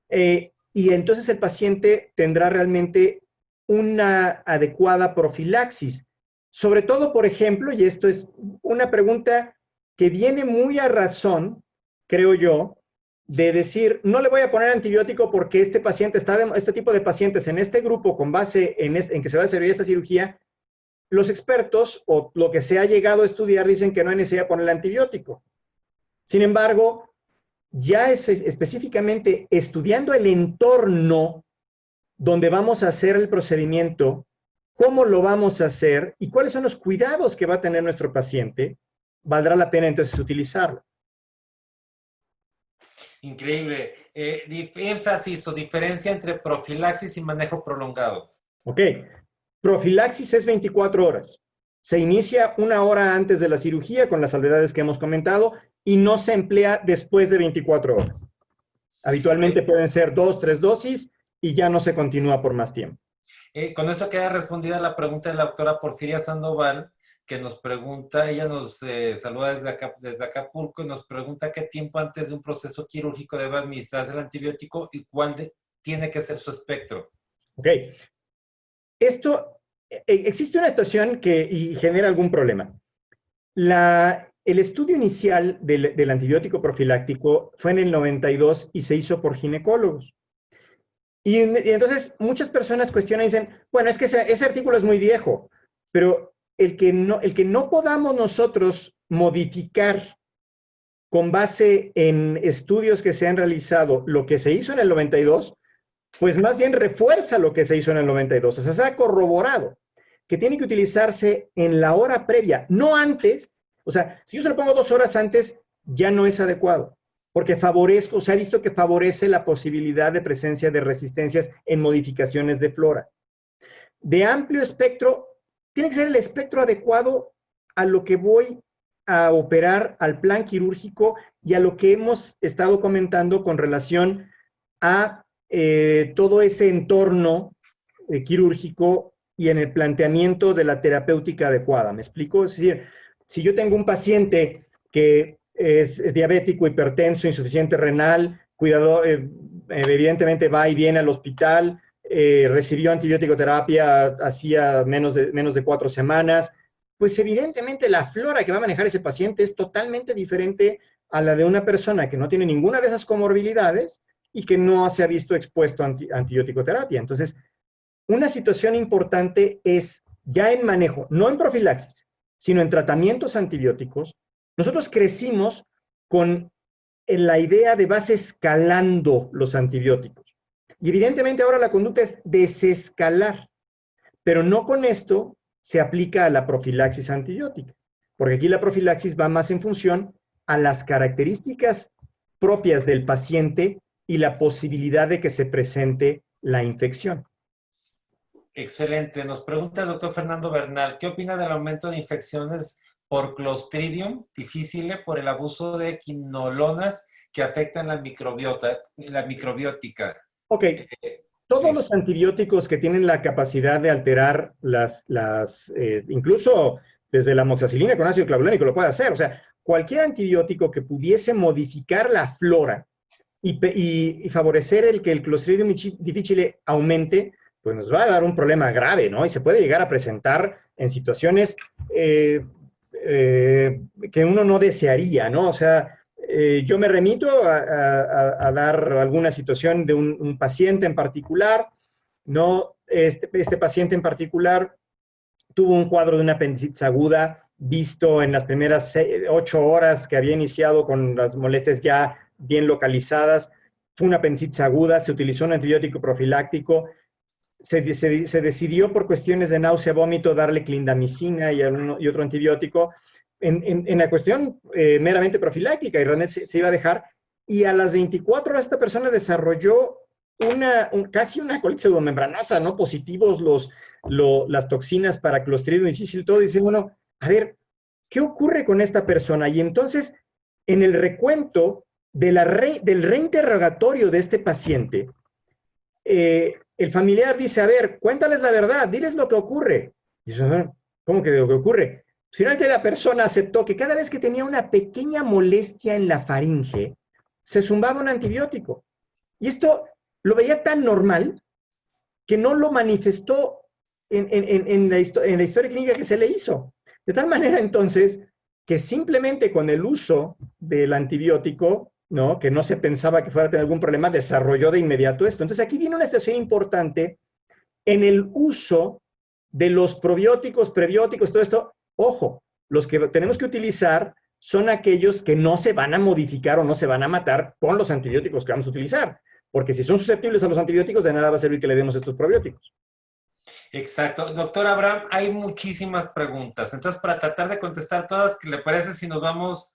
Y entonces el paciente tendrá realmente una adecuada profilaxis. Sobre todo, por ejemplo, y esto es una pregunta que viene muy a razón, creo yo, de decir, no le voy a poner antibiótico porque este paciente este tipo de pacientes en este grupo con base en que se va a hacer esta cirugía, los expertos o lo que se ha llegado a estudiar dicen que no hay necesidad de ponerle antibiótico. Sin embargo, ya específicamente estudiando el entorno donde vamos a hacer el procedimiento, cómo lo vamos a hacer y cuáles son los cuidados que va a tener nuestro paciente, valdrá la pena entonces utilizarlo. Increíble. Énfasis o diferencia entre profilaxis y manejo prolongado. Ok. Profilaxis es 24 horas. Se inicia 1 hora antes de la cirugía con las salvedades que hemos comentado y no se emplea después de 24 horas. Habitualmente pueden ser 2, 3 dosis y ya no se continúa por más tiempo. Con eso queda respondida la pregunta de la doctora Porfiria Sandoval, que nos pregunta, ella nos saluda desde Acapulco y nos pregunta qué tiempo antes de un proceso quirúrgico debe administrarse el antibiótico y cuál tiene que ser su espectro. Ok. Existe una situación y genera algún problema. El estudio inicial del antibiótico profiláctico fue en el 92 y se hizo por ginecólogos. Y entonces muchas personas cuestionan y dicen, bueno, es que ese artículo es muy viejo, pero el que no podamos nosotros modificar con base en estudios que se han realizado lo que se hizo en el 92, pues más bien refuerza lo que se hizo en el 92. O sea, se ha corroborado que tiene que utilizarse en la hora previa, no antes. O sea, si yo se lo pongo 2 horas antes, ya no es adecuado, porque se ha visto que favorece la posibilidad de presencia de resistencias en modificaciones de flora. De amplio espectro, tiene que ser el espectro adecuado a lo que voy a operar, al plan quirúrgico y a lo que hemos estado comentando con relación a todo ese entorno quirúrgico y en el planteamiento de la terapéutica adecuada. ¿Me explico? Es decir, si yo tengo un paciente que es diabético, hipertenso, insuficiente renal, cuidador, evidentemente va y viene al hospital, recibió antibiótico terapia hacía menos de 4 semanas, pues evidentemente la flora que va a manejar ese paciente es totalmente diferente a la de una persona que no tiene ninguna de esas comorbilidades y que no se ha visto expuesto a antibiótico terapia. Entonces, una situación importante es ya en manejo, no en profilaxis, sino en tratamientos antibióticos. Nosotros crecimos con la idea de vas escalando los antibióticos. Y evidentemente ahora la conducta es desescalar, pero no con esto se aplica a la profilaxis antibiótica, porque aquí la profilaxis va más en función a las características propias del paciente y la posibilidad de que se presente la infección. Excelente. Nos pregunta el doctor Fernando Bernal, ¿qué opina del aumento de infecciones por Clostridium difficile por el abuso de quinolonas que afectan la microbiótica? Ok, todos Sí. los antibióticos que tienen la capacidad de alterar incluso desde la amoxicilina con ácido clavulánico lo puede hacer. O sea, cualquier antibiótico que pudiese modificar la flora y favorecer que el Clostridium difficile aumente, pues nos va a dar un problema grave, ¿no? Y se puede llegar a presentar en situaciones que uno no desearía, ¿no? O sea, yo me remito a dar alguna situación de un paciente en particular, ¿no? Este paciente en particular tuvo un cuadro de una apendicitis aguda visto en las primeras 8 horas que había iniciado con las molestias ya bien localizadas. Fue una apendicitis aguda, se utilizó un antibiótico profiláctico, se decidió por cuestiones de náusea, vómito, darle clindamicina y otro antibiótico en la cuestión meramente profiláctica, y realmente se iba a dejar. Y a las 24 horas esta persona desarrolló casi una colitis pseudomembranosa, ¿no? Positivos las toxinas para Clostridium difficile, todo. Y dice, bueno, a ver, ¿qué ocurre con esta persona? Y entonces, en el recuento del reinterrogatorio de este paciente, el familiar dice, a ver, cuéntales la verdad, diles lo que ocurre. Y dice, ¿cómo que lo que ocurre? Finalmente la persona aceptó que cada vez que tenía una pequeña molestia en la faringe, se zumbaba un antibiótico. Y esto lo veía tan normal que no lo manifestó en la historia clínica que se le hizo. De tal manera entonces que simplemente con el uso del antibiótico, ¿no? Que no se pensaba que fuera a tener algún problema, desarrolló de inmediato esto. Entonces aquí viene una situación importante en el uso de los probióticos, prebióticos, todo esto. Ojo, los que tenemos que utilizar son aquellos que no se van a modificar o no se van a matar con los antibióticos que vamos a utilizar. Porque si son susceptibles a los antibióticos, de nada va a servir que le demos estos probióticos. Exacto. Doctor Abraham, hay muchísimas preguntas. Entonces, para tratar de contestar todas, ¿qué le parece si nos vamos?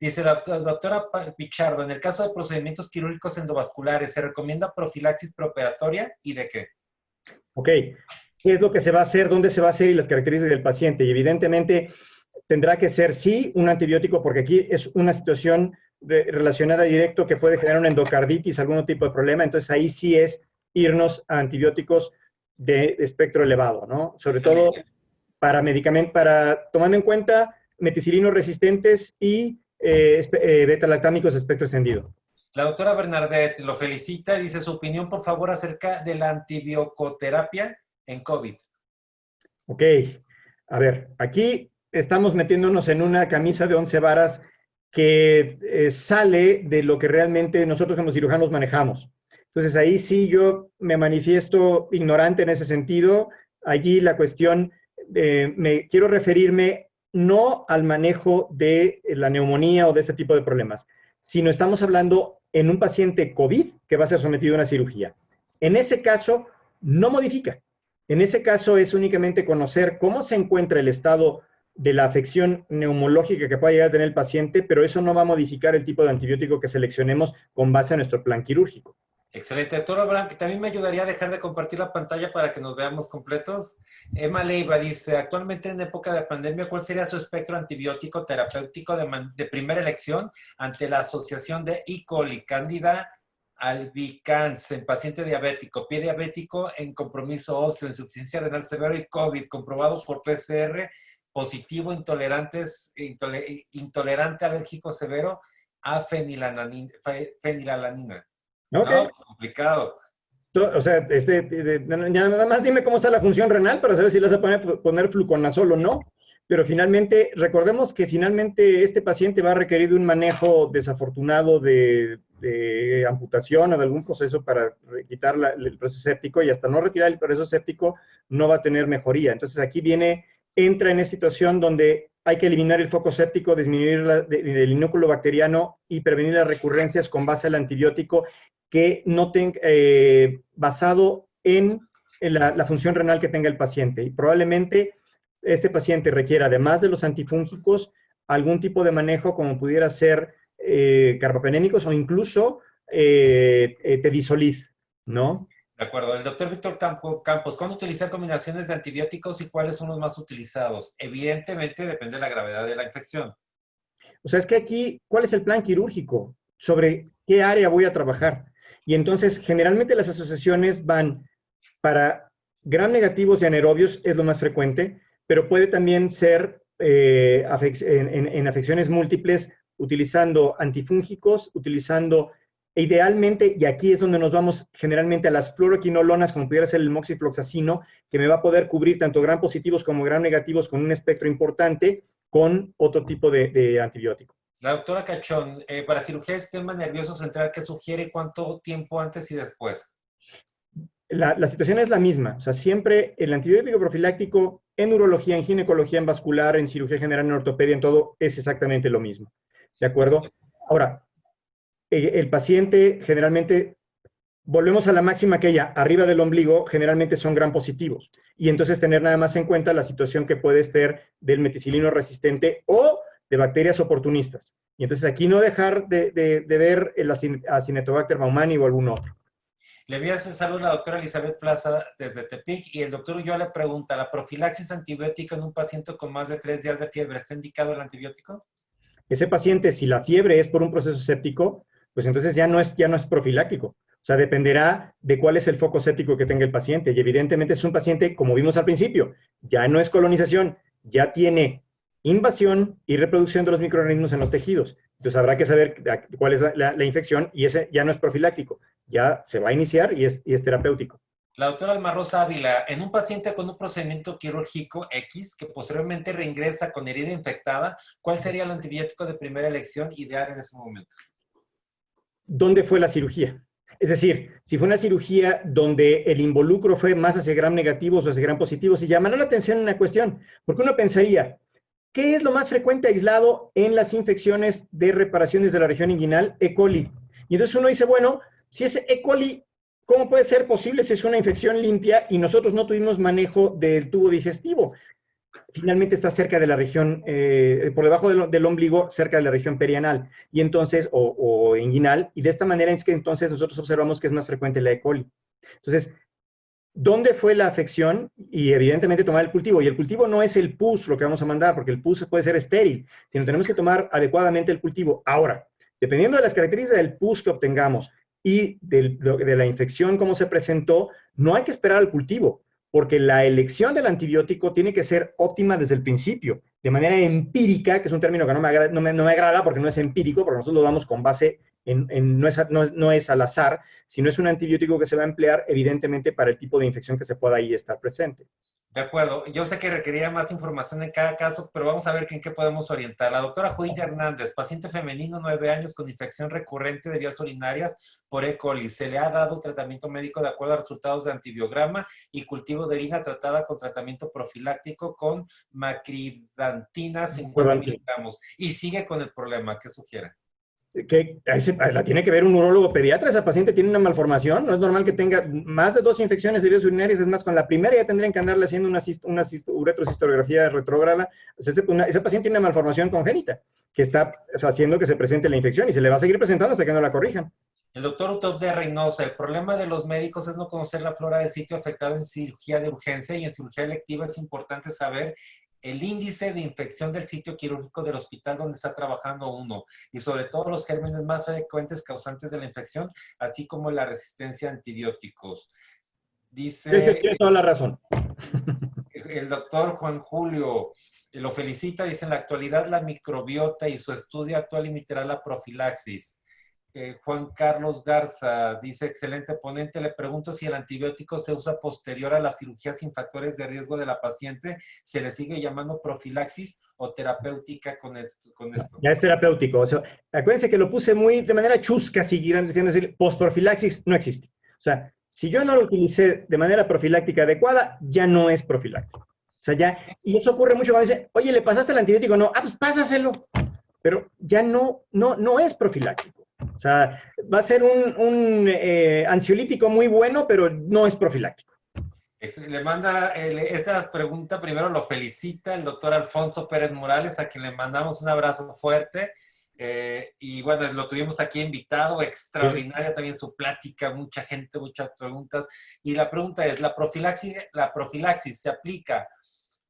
Dice la doctora Pichardo, en el caso de procedimientos quirúrgicos endovasculares, ¿se recomienda profilaxis preoperatoria y de qué? Ok. ¿Qué es lo que se va a hacer? ¿Dónde se va a hacer? Y las características del paciente. Y evidentemente tendrá que ser, sí, un antibiótico, porque aquí es una situación relacionada directo que puede generar una endocarditis, algún tipo de problema. Entonces ahí sí es irnos a antibióticos de espectro elevado, ¿no? Sobre todo para medicamentos, tomando en cuenta meticilinos resistentes y beta-lactámicos de espectro extendido. La doctora Bernadette lo felicita y dice su opinión, por favor, acerca de la antibiocoterapia en COVID. Ok, a ver, aquí estamos metiéndonos en una camisa de 11 varas que sale de lo que realmente nosotros como cirujanos manejamos. Entonces ahí sí yo me manifiesto ignorante en ese sentido. Allí la cuestión, quiero referirme no al manejo de la neumonía o de este tipo de problemas, sino estamos hablando en un paciente COVID que va a ser sometido a una cirugía. En ese caso, no modifica. En ese caso es únicamente conocer cómo se encuentra el estado de la afección neumológica que pueda llegar a tener el paciente, pero eso no va a modificar el tipo de antibiótico que seleccionemos con base a nuestro plan quirúrgico. Excelente. Doctor Abraham, también me ayudaría a dejar de compartir la pantalla para que nos veamos completos. Emma Leiva dice, actualmente en época de pandemia, ¿cuál sería su espectro antibiótico terapéutico de primera elección ante la asociación de E. coli, Cándida albicans en paciente diabético, pie diabético en compromiso óseo, insuficiencia renal severa y COVID, comprobado por PCR, positivo, intolerante alérgico severo a fenilalanina. Ok. No, complicado. O sea, ya nada más dime cómo está la función renal para saber si le vas a poner fluconazol o no. Pero finalmente, recordemos que finalmente este paciente va a requerir un manejo desafortunado de amputación o de algún proceso para quitar el proceso séptico, y hasta no retirar el proceso séptico no va a tener mejoría. Entonces aquí entra en esa situación donde hay que eliminar el foco séptico, disminuir el inúculo bacteriano y prevenir las recurrencias con base al antibiótico que no tenga, basado en la función renal que tenga el paciente. Y probablemente este paciente requiera, además de los antifúngicos, algún tipo de manejo como pudiera ser carbapenémicos o incluso tedizolid, ¿no? De acuerdo. El doctor Víctor Campos, ¿cuándo utilizar combinaciones de antibióticos y cuáles son los más utilizados? Evidentemente depende de la gravedad de la infección. O sea, es que aquí, ¿cuál es el plan quirúrgico? ¿Sobre qué área voy a trabajar? Y entonces, generalmente las asociaciones van para gram negativos y anaerobios, es lo más frecuente, pero puede también ser en afecciones múltiples, utilizando antifúngicos, utilizando idealmente, y aquí es donde nos vamos generalmente a las fluoroquinolonas, como pudiera ser el moxifloxacino, que me va a poder cubrir tanto gram positivos como gram negativos con un espectro importante, con otro tipo de antibiótico. La doctora Cachón, para cirugía de sistema nervioso central, ¿qué sugiere? ¿Cuánto tiempo antes y después? La situación es la misma. O sea, siempre el antibiótico profiláctico en urología, en ginecología, en vascular, en cirugía general, en ortopedia, en todo, es exactamente lo mismo. ¿De acuerdo? Ahora, el paciente generalmente, volvemos a la máxima aquella, arriba del ombligo, generalmente son gram positivos. Y entonces tener nada más en cuenta la situación que puede ser del meticilino resistente o de bacterias oportunistas. Y entonces aquí no dejar de ver el Acinetobacter baumannii o algún otro. Le envía saludos a la doctora Elizabeth Plaza desde Tepic y el doctor Ulloa le pregunta, ¿la profilaxis antibiótica en un paciente con más de 3 días de fiebre está indicado el antibiótico? Ese paciente, si la fiebre es por un proceso séptico, pues entonces ya no es profiláctico. O sea, dependerá de cuál es el foco séptico que tenga el paciente. Y evidentemente es un paciente, como vimos al principio, ya no es colonización, ya tiene invasión y reproducción de los microorganismos en los tejidos. Entonces habrá que saber cuál es la infección, y ese ya no es profiláctico. Ya se va a iniciar y es terapéutico. La doctora Alma Rosa Ávila, en un paciente con un procedimiento quirúrgico X que posteriormente reingresa con herida infectada, ¿cuál sería el antibiótico de primera elección ideal en ese momento? ¿Dónde fue la cirugía? Es decir, si fue una cirugía donde el involucro fue más hacia gram negativos o hacia gram positivos, y llamará la atención una cuestión, porque uno pensaría, ¿qué es lo más frecuente aislado en las infecciones de reparaciones de la región inguinal? E. coli. Y entonces uno dice, bueno, si es E. coli, ¿cómo puede ser posible si es una infección limpia y nosotros no tuvimos manejo del tubo digestivo? Finalmente está cerca de la región, por debajo del ombligo, cerca de la región perianal, y entonces, o inguinal, y de esta manera es que entonces nosotros observamos que es más frecuente la E. coli. Entonces, ¿dónde fue la afección? Y evidentemente tomar el cultivo. Y el cultivo no es el pus lo que vamos a mandar, porque el pus puede ser estéril, sino tenemos que tomar adecuadamente el cultivo. Ahora, dependiendo de las características del pus que obtengamos y de la infección, cómo se presentó, no hay que esperar al cultivo, porque la elección del antibiótico tiene que ser óptima desde el principio, de manera empírica, que es un término que no me agrada porque no es empírico, porque nosotros lo damos con base no es al azar, sino es un antibiótico que se va a emplear evidentemente para el tipo de infección que se pueda ahí estar presente. De acuerdo. Yo sé que requeriría más información en cada caso, pero vamos a ver en qué podemos orientar. La doctora Judith Hernández, paciente femenino, 9 años, con infección recurrente de vías urinarias por E. coli. Se le ha dado tratamiento médico de acuerdo a resultados de antibiograma y cultivo de orina tratada con tratamiento profiláctico con macridantina 50 miligramos. Y sigue con el problema. ¿Qué sugiere? Que la tiene que ver un urólogo pediatra. Esa paciente tiene una malformación, no es normal que tenga más de 2 infecciones de vías urinarias. Es más, con la primera ya tendrían que andarle haciendo una uretrocistografía retrógrada. O sea, esa paciente tiene una malformación congénita que está haciendo que se presente la infección, y se le va a seguir presentando hasta que no la corrijan. El doctor Utov de Reynosa, el problema de los médicos es no conocer la flora del sitio afectado en cirugía de urgencia, y en cirugía electiva es importante saber el índice de infección del sitio quirúrgico del hospital donde está trabajando uno y sobre todo los gérmenes más frecuentes causantes de la infección, así como la resistencia a antibióticos. Dice Tiene toda la razón. el doctor Juan Julio, lo felicita, dice, en la actualidad la microbiota y su estudio actual limitará la profilaxis. Juan Carlos Garza dice, excelente ponente, le pregunto si el antibiótico se usa posterior a la cirugía sin factores de riesgo de la paciente, ¿se le sigue llamando profilaxis o terapéutica con esto? Ya es terapéutico. O sea, acuérdense que lo puse muy de manera chusca, si quieren decir, postprofilaxis no existe. O sea, si yo no lo utilicé de manera profiláctica adecuada, ya no es profiláctico. O sea, ya, y eso ocurre mucho cuando dice, oye, ¿le pasaste el antibiótico? No, pues pásaselo. Pero ya no es profiláctico. O sea, va a ser un ansiolítico muy bueno, pero no es profiláctico. Le manda, esta pregunta, primero lo felicita el doctor Alfonso Pérez Morales, a quien le mandamos un abrazo fuerte. Y bueno, lo tuvimos aquí invitado, extraordinaria también su plática, mucha gente, muchas preguntas. Y la pregunta es, ¿la profilaxis se aplica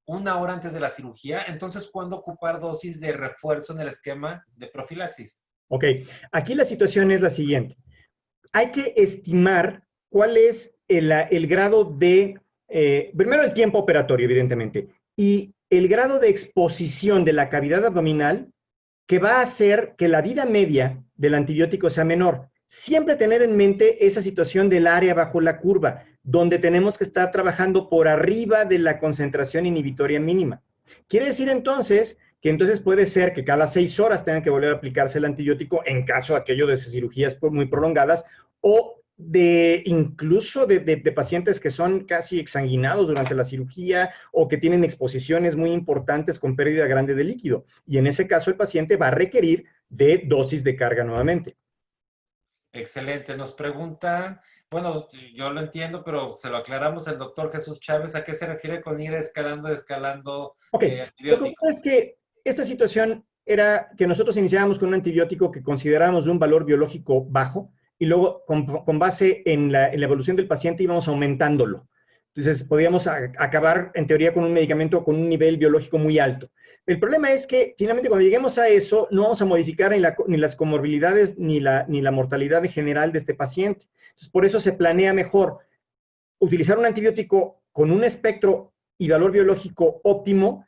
una hora antes de la cirugía? Entonces, ¿cuándo ocupar dosis de refuerzo en el esquema de profilaxis? Ok, aquí la situación es la siguiente. Hay que estimar cuál es el grado de, primero el tiempo operatorio, evidentemente, y el grado de exposición de la cavidad abdominal que va a hacer que la vida media del antibiótico sea menor. Siempre tener en mente esa situación del área bajo la curva, donde tenemos que estar trabajando por arriba de la concentración inhibitoria mínima. Quiere decir entonces que entonces puede ser que cada 6 horas tengan que volver a aplicarse el antibiótico en caso de aquello de cirugías muy prolongadas o incluso de pacientes que son casi exsanguinados durante la cirugía o que tienen exposiciones muy importantes con pérdida grande de líquido. Y en ese caso el paciente va a requerir de dosis de carga nuevamente. Excelente. Nos preguntan, bueno, yo lo entiendo, pero se lo aclaramos el doctor Jesús Chávez, ¿a qué se refiere con ir escalando Ok, lo que antibióticos? ocurre es que esta situación era que nosotros iniciábamos con un antibiótico que considerábamos de un valor biológico bajo y luego con base en la evolución del paciente íbamos aumentándolo. Entonces podíamos acabar en teoría con un medicamento con un nivel biológico muy alto. El problema es que finalmente cuando lleguemos a eso no vamos a modificar ni las comorbilidades ni la mortalidad general de este paciente. Entonces por eso se planea mejor utilizar un antibiótico con un espectro y valor biológico óptimo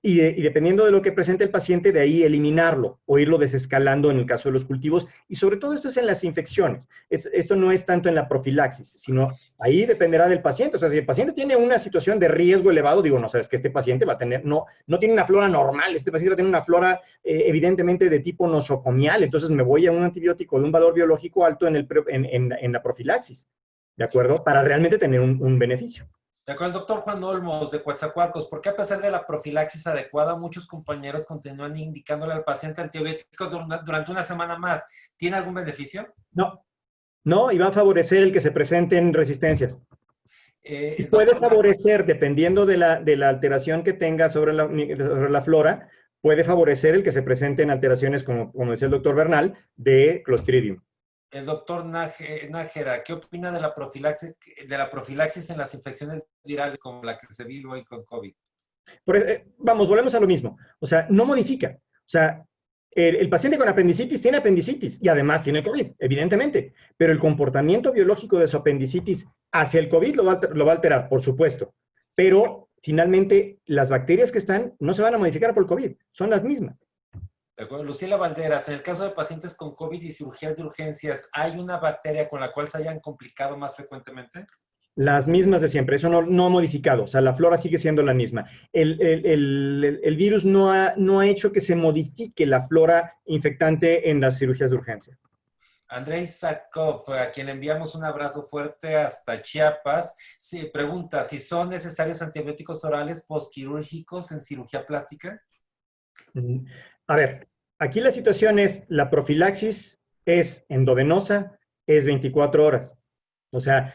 y dependiendo de lo que presente el paciente, de ahí eliminarlo o irlo desescalando en el caso de los cultivos. Y sobre todo esto es en las infecciones. Esto no es tanto en la profilaxis, sino ahí dependerá del paciente. O sea, si el paciente tiene una situación de riesgo elevado, digo, no sabes que este paciente va a tener, no tiene una flora normal, este paciente va a tener una flora evidentemente de tipo nosocomial, entonces me voy a un antibiótico de un valor biológico alto en la profilaxis, ¿de acuerdo? Para realmente tener un beneficio. De acuerdo, el doctor Juan Olmos de Coatzacoalcos, ¿por qué a pesar de la profilaxis adecuada, muchos compañeros continúan indicándole al paciente antibiótico durante una semana más? ¿Tiene algún beneficio? No, y va a favorecer el que se presenten resistencias. Y puede Doctor, favorecer, dependiendo de la alteración que tenga sobre la flora, puede favorecer el que se presenten alteraciones, como decía el doctor Bernal, de Clostridium. el doctor Nájera, ¿qué opina de la profilaxis en las infecciones virales como la que se vio hoy con COVID? Vamos, volvemos a lo mismo. O sea, no modifica. O sea, el paciente con apendicitis tiene apendicitis y además tiene COVID, evidentemente. Pero el comportamiento biológico de su apendicitis hacia el COVID lo va a alterar, por supuesto. Pero finalmente las bacterias que están no se van a modificar por el COVID, son las mismas. De acuerdo. Lucila Valderas, en el caso de pacientes con COVID y cirugías de urgencias, ¿hay una bacteria con la cual se hayan complicado más frecuentemente? Las mismas de siempre, eso no ha modificado, o sea, la flora sigue siendo la misma. El virus no ha hecho que se modifique la flora infectante en las cirugías de urgencia. Andrei Sakov, a quien enviamos un abrazo fuerte hasta Chiapas, pregunta si son necesarios antibióticos orales postquirúrgicos en cirugía plástica. A ver, aquí la situación es, la profilaxis es endovenosa, es 24 horas. O sea,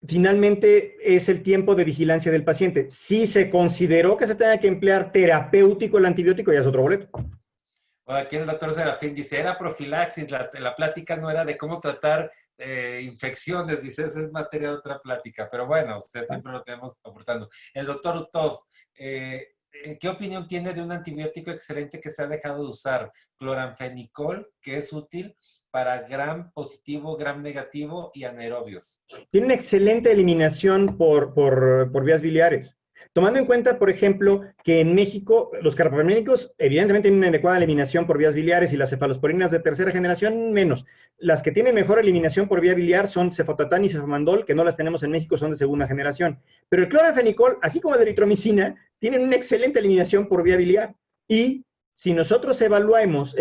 finalmente es el tiempo de vigilancia del paciente. Si se consideró que se tenga que emplear terapéutico el antibiótico, ya es otro boleto. Aquí el doctor Serafín dice, era profilaxis, la plática no era de cómo tratar infecciones, dice, esa es materia de otra plática, pero bueno, usted siempre lo tenemos aportando. El doctor Utov, ¿qué opinión tiene de un antibiótico excelente que se ha dejado de usar? Cloranfenicol, que es útil para gram positivo, gram negativo y anaerobios. Tiene una excelente eliminación por vías biliares. Tomando en cuenta, por ejemplo, que en México los carbapenémicos evidentemente tienen una adecuada eliminación por vías biliares y las cefalosporinas de tercera generación menos. Las que tienen mejor eliminación por vía biliar son cefotatán y cefamandol, que no las tenemos en México, son de segunda generación. Pero el cloranfenicol, así como la eritromicina, tienen una excelente eliminación por vía biliar. Y si nosotros evaluáramos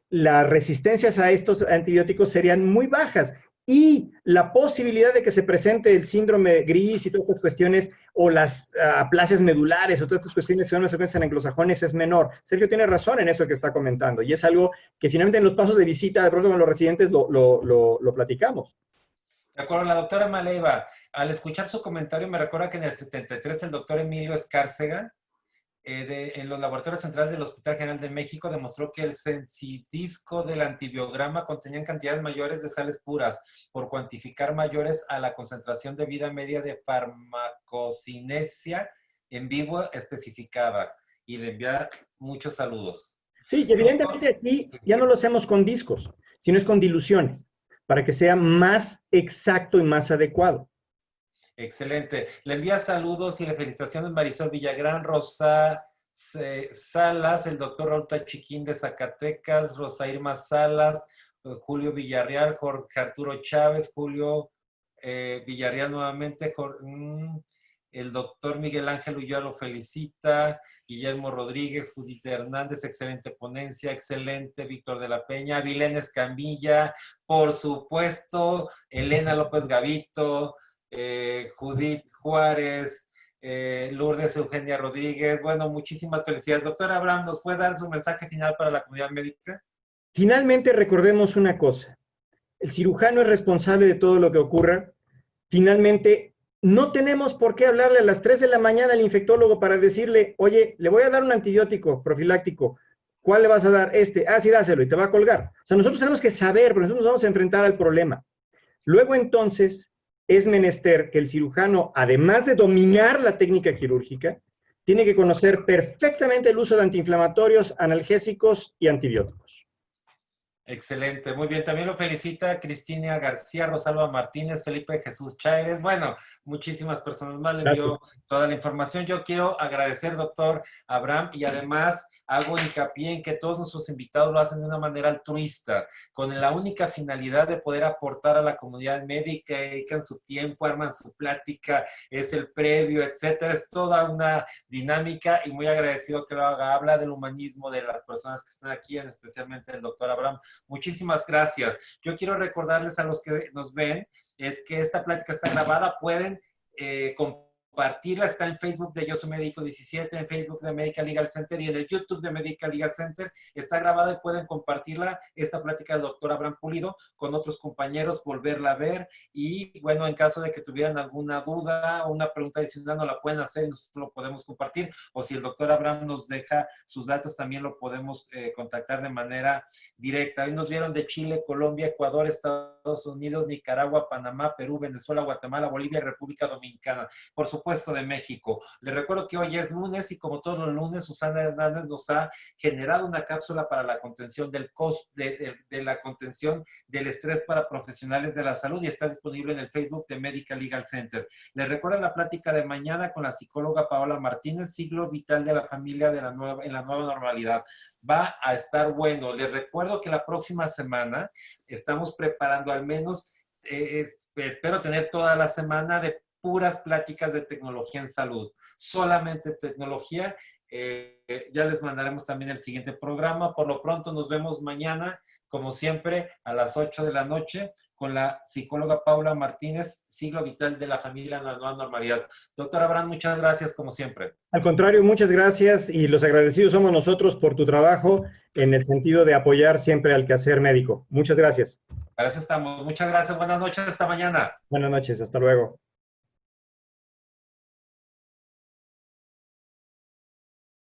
las resistencias a estos antibióticos serían muy bajas. Y la posibilidad de que se presente el síndrome gris y todas estas cuestiones, o las aplasias medulares, o todas estas cuestiones que son las frecuencias en anglosajones, es menor. Sergio tiene razón en eso que está comentando, y es algo que finalmente en los pasos de visita, de pronto con los residentes, lo platicamos. De acuerdo, la doctora Maleva, al escuchar su comentario me recuerda que en el 73 el doctor Emilio Escárcega, en los laboratorios centrales del Hospital General de México, demostró que el sensidisco del antibiograma contenía cantidades mayores de sales puras, por cuantificar mayores a la concentración de vida media de farmacocinesia en vivo especificada. Y le envía muchos saludos. Sí, y evidentemente aquí ya no lo hacemos con discos, sino es con diluciones, para que sea más exacto y más adecuado. Excelente. Le envía saludos y le felicitaciones Marisol Villagrán, Rosa Salas, el doctor Raúl Chiquín de Zacatecas, Rosa Irma Salas, Julio Villarreal, Jorge Arturo Chávez, Julio Villarreal nuevamente, el doctor Miguel Ángel Ulloa lo felicita, Guillermo Rodríguez, Judith Hernández, excelente ponencia, excelente, Víctor de la Peña, Vilén Escamilla, por supuesto, Elena López Gavito, Judith Juárez, Lourdes Eugenia Rodríguez. Bueno, muchísimas felicidades. Doctor Abraham, ¿nos puede dar su mensaje final para la comunidad médica? Finalmente, recordemos una cosa. El cirujano es responsable de todo lo que ocurra. Finalmente, no tenemos por qué hablarle a las 3 de la mañana al infectólogo para decirle, oye, le voy a dar un antibiótico profiláctico. ¿Cuál le vas a dar? Sí, dáselo, y te va a colgar. O sea, nosotros tenemos que saber, porque nosotros nos vamos a enfrentar al problema. Luego, entonces, es menester que el cirujano, además de dominar la técnica quirúrgica, tiene que conocer perfectamente el uso de antiinflamatorios, analgésicos y antibióticos. Excelente, muy bien. También lo felicita Cristina García, Rosalba Martínez, Felipe Jesús Cháirez. Bueno, muchísimas personas más le envió toda la información. Yo quiero agradecer, doctor Abraham, y además hago hincapié en que todos nuestros invitados lo hacen de una manera altruista, con la única finalidad de poder aportar a la comunidad médica, dedican su tiempo, arman su plática, es el previo, etcétera. Es toda una dinámica y muy agradecido que lo haga. Habla del humanismo de las personas que están aquí, especialmente el doctor Abraham. Muchísimas gracias. Yo quiero recordarles a los que nos ven, es que esta plática está grabada, pueden compartirla, está en Facebook de Yo Soy Médico 17, en Facebook de Medical Legal Center y en el YouTube de Medical Legal Center. Está grabada y pueden compartirla, esta plática del doctor Abraham Pulido, con otros compañeros, volverla a ver. Y bueno, en caso de que tuvieran alguna duda o una pregunta adicional, nos la pueden hacer y nosotros lo podemos compartir. O si el doctor Abraham nos deja sus datos, también lo podemos contactar de manera directa. Hoy nos vieron de Chile, Colombia, Ecuador, Estados Unidos, Nicaragua, Panamá, Perú, Venezuela, Guatemala, Bolivia y República Dominicana. Por supuesto, de México. Les recuerdo que hoy es lunes y como todos los lunes, Susana Hernández nos ha generado una cápsula para la contención del de la contención del estrés para profesionales de la salud y está disponible en el Facebook de Medical Legal Center. Les recuerdo la plática de mañana con la psicóloga Paola Martínez, ciclo vital de la familia en la nueva normalidad. Va a estar bueno. Les recuerdo que la próxima semana estamos preparando al menos, espero tener toda la semana de puras pláticas de tecnología en salud, solamente tecnología. Ya les mandaremos también el siguiente programa. Por lo pronto nos vemos mañana, como siempre, a las 8 de la noche, con la psicóloga Paula Martínez, Ciclo Vital de la Familia en la Nueva Normalidad. Doctor Abraham, muchas gracias, como siempre. Al contrario, muchas gracias, y los agradecidos somos nosotros por tu trabajo en el sentido de apoyar siempre al quehacer médico. Muchas gracias. Para eso estamos. Muchas gracias. Buenas noches. Hasta mañana. Buenas noches. Hasta luego.